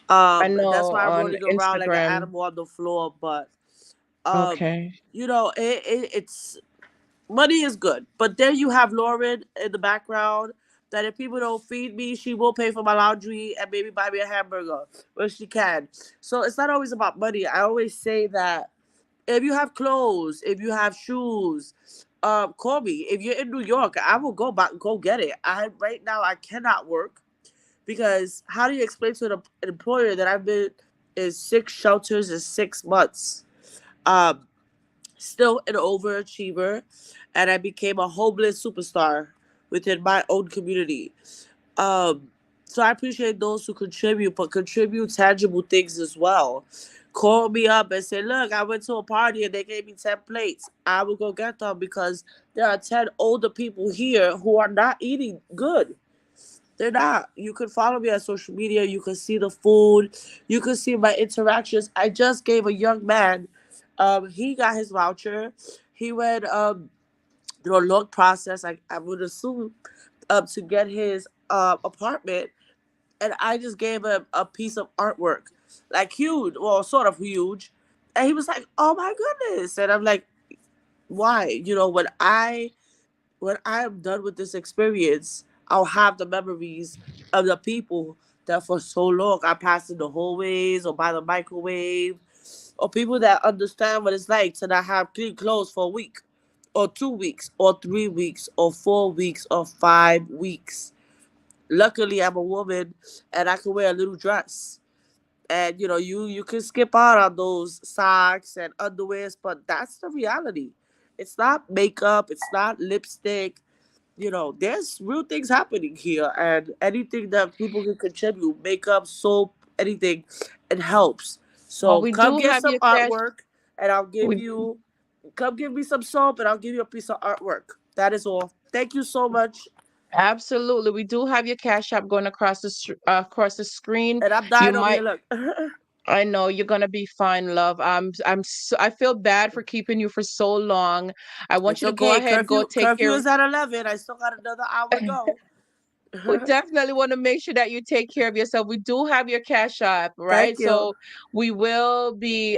I That's know why I'm on rolling around like an Instagram. animal on the floor. But um, Okay. it's money is good. But then you have Lauren in the background. That if people don't feed me, she will pay for my laundry and maybe buy me a hamburger when she can. So it's not always about money. I always say that if you have clothes, if you have shoes, call me. If you're in New York, I will go get it. I right now I cannot work because how do you explain to an employer that I've been in 6 shelters in 6 months? Um, Still an overachiever, and I became a homeless superstar within my own community. Um, so I appreciate those who contribute, but contribute tangible things as well. Call me up and say, look, I went to a party and they gave me 10 plates. I will go get them because there are 10 older people here who are not eating good. They're not. You can follow me on social media. You can see the food. You can see my interactions. I just gave a young man, he got his voucher. He went through a long process. I would assume to get his apartment, and I just gave him a piece of artwork, like huge, well, sort of huge, and he was like, "Oh my goodness!" And I'm like, "Why? When I am done with this experience, I'll have the memories of the people that for so long I passed in the hallways or by the microwave, or people that understand what it's like to not have clean clothes for a week, or 2 weeks, or 3 weeks, or 4 weeks, or 5 weeks." Luckily, I'm a woman and I can wear a little dress. And you can skip out on those socks and underwears, but that's the reality. It's not makeup, it's not lipstick. There's real things happening here, and anything that people can contribute, makeup, soap, anything, it helps. Well, So we come do get have some your cash. artwork, and I'll give We you. Come give me some soap, and I'll give you a piece of artwork. That is all. Thank you so much. Absolutely. We do have your cash app going across the screen. And I'm You dying over here. might. Look. I know you're gonna be fine, love. I feel bad for keeping you for so long. I want It's you to go okay. ahead, go take Curfew care. is at 11. I still got another hour to go. We definitely want to make sure that you take care of yourself. We do have your cash app, right? Thank you. So we will be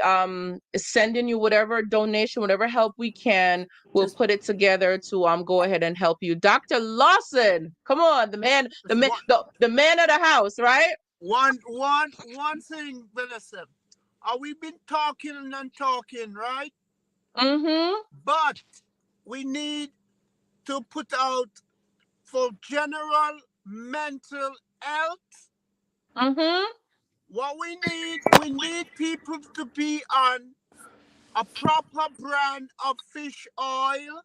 sending you whatever donation, whatever help we can. We'll Just put it together to go ahead and help you. Dr. Lawson, come on, the Just man, the man of the house, right? one thing, Vanessa. We've been talking and talking, right? Mm-hmm. But we need to put out for general mental health. Mm-hmm. What we need people to be on a proper brand of fish oil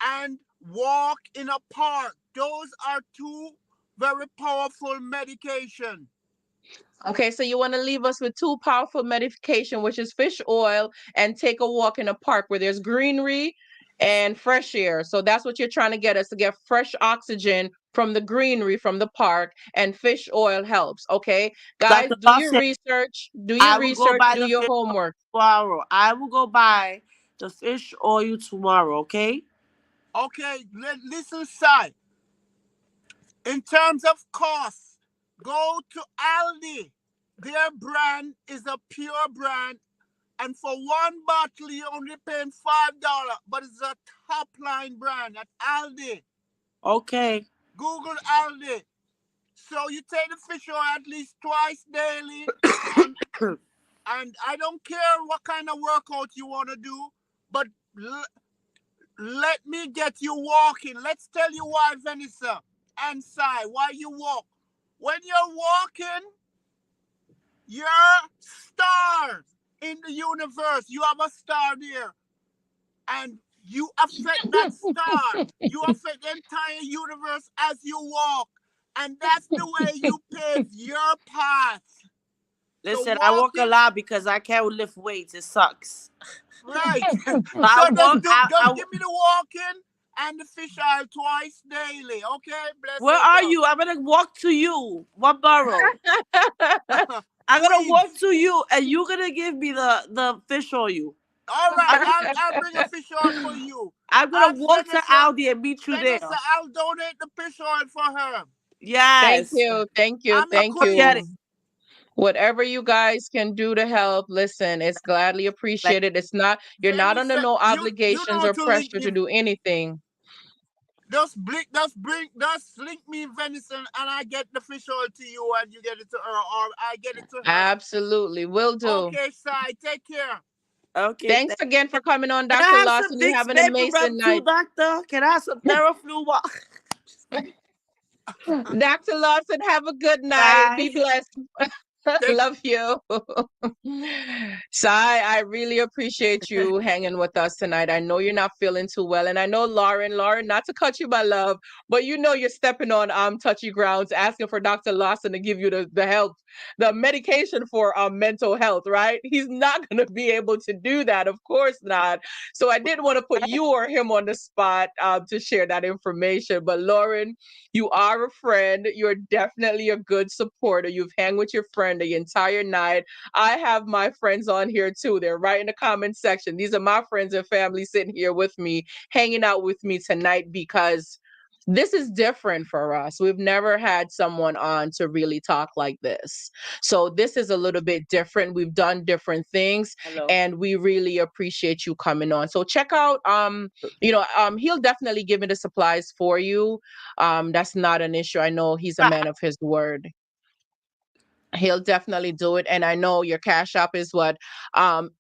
and walk in a park. Those are two very powerful medication. Okay, so you want to leave us with two powerful medication, which is fish oil and take a walk in a park where there's greenery and fresh air. So that's what you're trying to get us to get fresh oxygen from the greenery from the park, and fish oil helps. Okay, guys, Dr. Lawson, I will go buy do the your fish oil homework. tomorrow. I will go buy the fish oil tomorrow, okay? Okay, listen, side. In terms of cost, go to Aldi. Their brand is a pure brand, and for one bottle you only paying $5, but it's a top line brand at Aldi. Okay. Google Aldi. So you take the fish oil at least twice daily, and I don't care what kind of workout you want to do, but let me get you walking. Let's tell you why, Vanessa and Sai, why you walk. When you're walking, you're stars in the universe. You have a star there, and you affect that star. You affect the entire universe as you walk, and that's the way you pave your path. So Listen, I walk a walking, lot because I can't lift weights. It sucks. right? So I walk. just give me the walking and the fish oil twice daily, okay? Bless Where your are girl. you? I'm gonna walk to you. What borough? I'm gonna walk Queens. to you, and you're gonna give me the fish on you. All right, I'm, I'll bring a fish oil for you. I'm gonna Ask walk to Aldi and meet you there. Vanessa, I'll donate the fish oil for her. Thank Yes. you. Thank you. I'm your Thank Forget it. you. queens. Whatever you guys can do to help, listen, it's gladly Like, appreciated. It's not, you're not under Vanessa, no you obligations know or to link pressure me. to do anything. Just link me venison, and I get the fish oil to you, and you get it to her, or I get it to her. Absolutely. Will do. Okay, Sai, take care. okay. Thanks again for coming on, Can I Dr. have some Lawson. You Vicks have an Vapor amazing Rub too, night. doctor? Can I have some Theraflu? Dr. Lawson, have a good night. Bye. Be blessed. Take Love you. Sai, I really appreciate you hanging with us tonight. I know you're not feeling too well. And I know Lauren, not to cut you, my love, but you know you're stepping on touchy grounds, asking for Dr. Lawson to give you the help, the medication for mental health, right? He's not gonna be able to do that, of course not. So I didn't want to put you or him on the spot to share that information. But Lauren, you are a friend. You're definitely a good supporter. You've hung with your friend the entire night. I have my friends on here too. They're right in the comment section. These are my friends and family sitting here with me, hanging out with me tonight because this is different for us. We've never had someone on to really talk like this. So this is a little bit different. We've done different things Hello. and we really appreciate you coming on. So check out he'll definitely give me the supplies for you. That's not an issue. I know he's a man of his word. He'll definitely do it. And I know your cash app is what?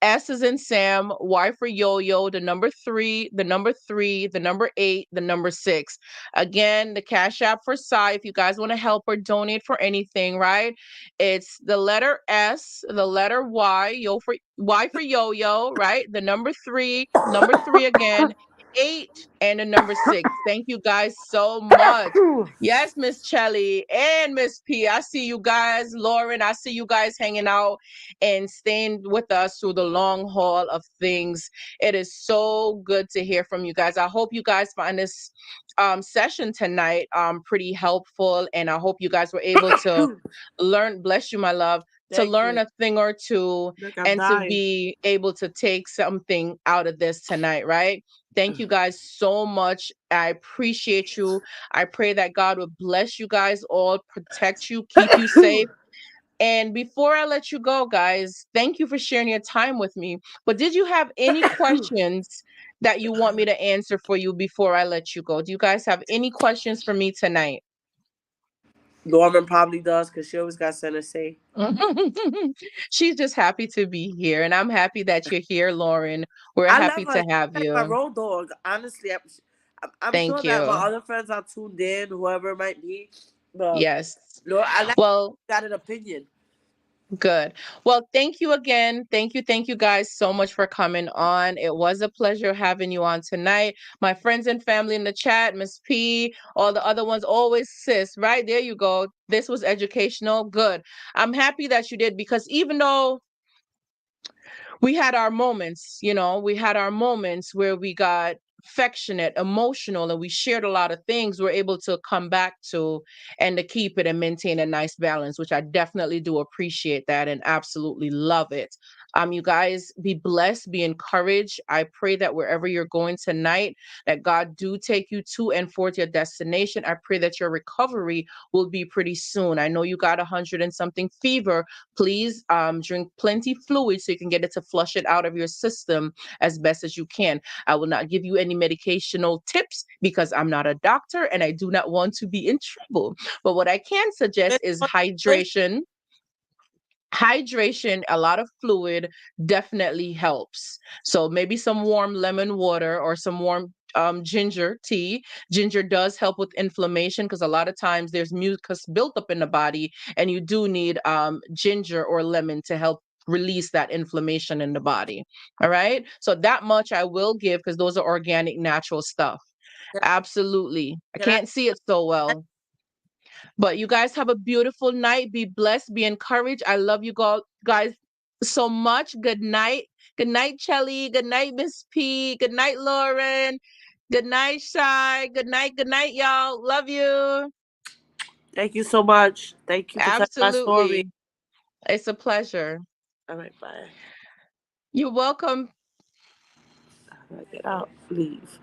S is in Sam, Y for Yo-Yo, the number 3, the number 3, the number 8, the number 6. Again, the cash app for Sai, if you guys want to help or donate for anything, right? It's the letter S, the letter Y, Y for Yo-Yo, right? The number 3 again, 8, and the number 6. Thank you guys so much. Yes, Miss Chelly and Miss P. I see you guys, Lauren. I see you guys hanging out and staying with us through the long haul of things. It is so good to hear from you guys. I hope you guys find this session tonight pretty helpful, and I hope you guys were able to learn. Bless you, my love. To Thank learn you. a thing or two Look, I'm and to dying. be able to take something out of this tonight, right? Thank you guys so much. I appreciate you. I pray that God will bless you guys all, protect you, keep you safe. And before I let you go, guys, thank you for sharing your time with me. But did you have any questions that you want me to answer for you before I let you go? Do you guys have any questions for me tonight? Norman probably does because she always got something to say. She's just happy to be here, and I'm happy that you're here, Lauren. We're I love happy her. to She's have like my you. road dog. Honestly, I'm sure Thank that my you. other friends are tuned in, whoever it might be. But Yes. Lord, I like Well, got an opinion. good. Well, thank you again. Thank you guys so much for coming on. It was a pleasure having you on tonight. My friends and family in the chat, Miss P, all the other ones, always sis, right? There you go. This was educational. Good. I'm happy that you did because even though we had our moments, we had our moments where we got affectionate, emotional, and we shared a lot of things we're able to come back to and to keep it and maintain a nice balance, which I definitely do appreciate that and absolutely love it. You guys be blessed, be encouraged. I pray that wherever you're going tonight, that God do take you to and for your destination. I pray that your recovery will be pretty soon. I know you got 100 and something fever. Please drink plenty fluid so you can get it to flush it out of your system as best as you can. I will not give you any medicational tips because I'm not a doctor and I do not want to be in trouble. But what I can suggest is hydration. Hydration, a lot of fluid definitely helps. So maybe some warm lemon water or some warm ginger tea. Ginger does help with inflammation because a lot of times there's mucus built up in the body, and you do need ginger or lemon to help release that inflammation in the body. All right. So that much I will give because those are organic, natural stuff. Absolutely. I Can I? can't see it so well. But you guys have a beautiful night. Be blessed. Be encouraged. I love you guys so much. Good night. Good night, Chelly. Good night, Miss P. Good night, Lauren. Good night, Shy. Good night. Good night, y'all. Love you. Thank you so much. Thank you for telling my story. Absolutely. It's a pleasure. All right, bye. You're welcome. All right, get out. Leave.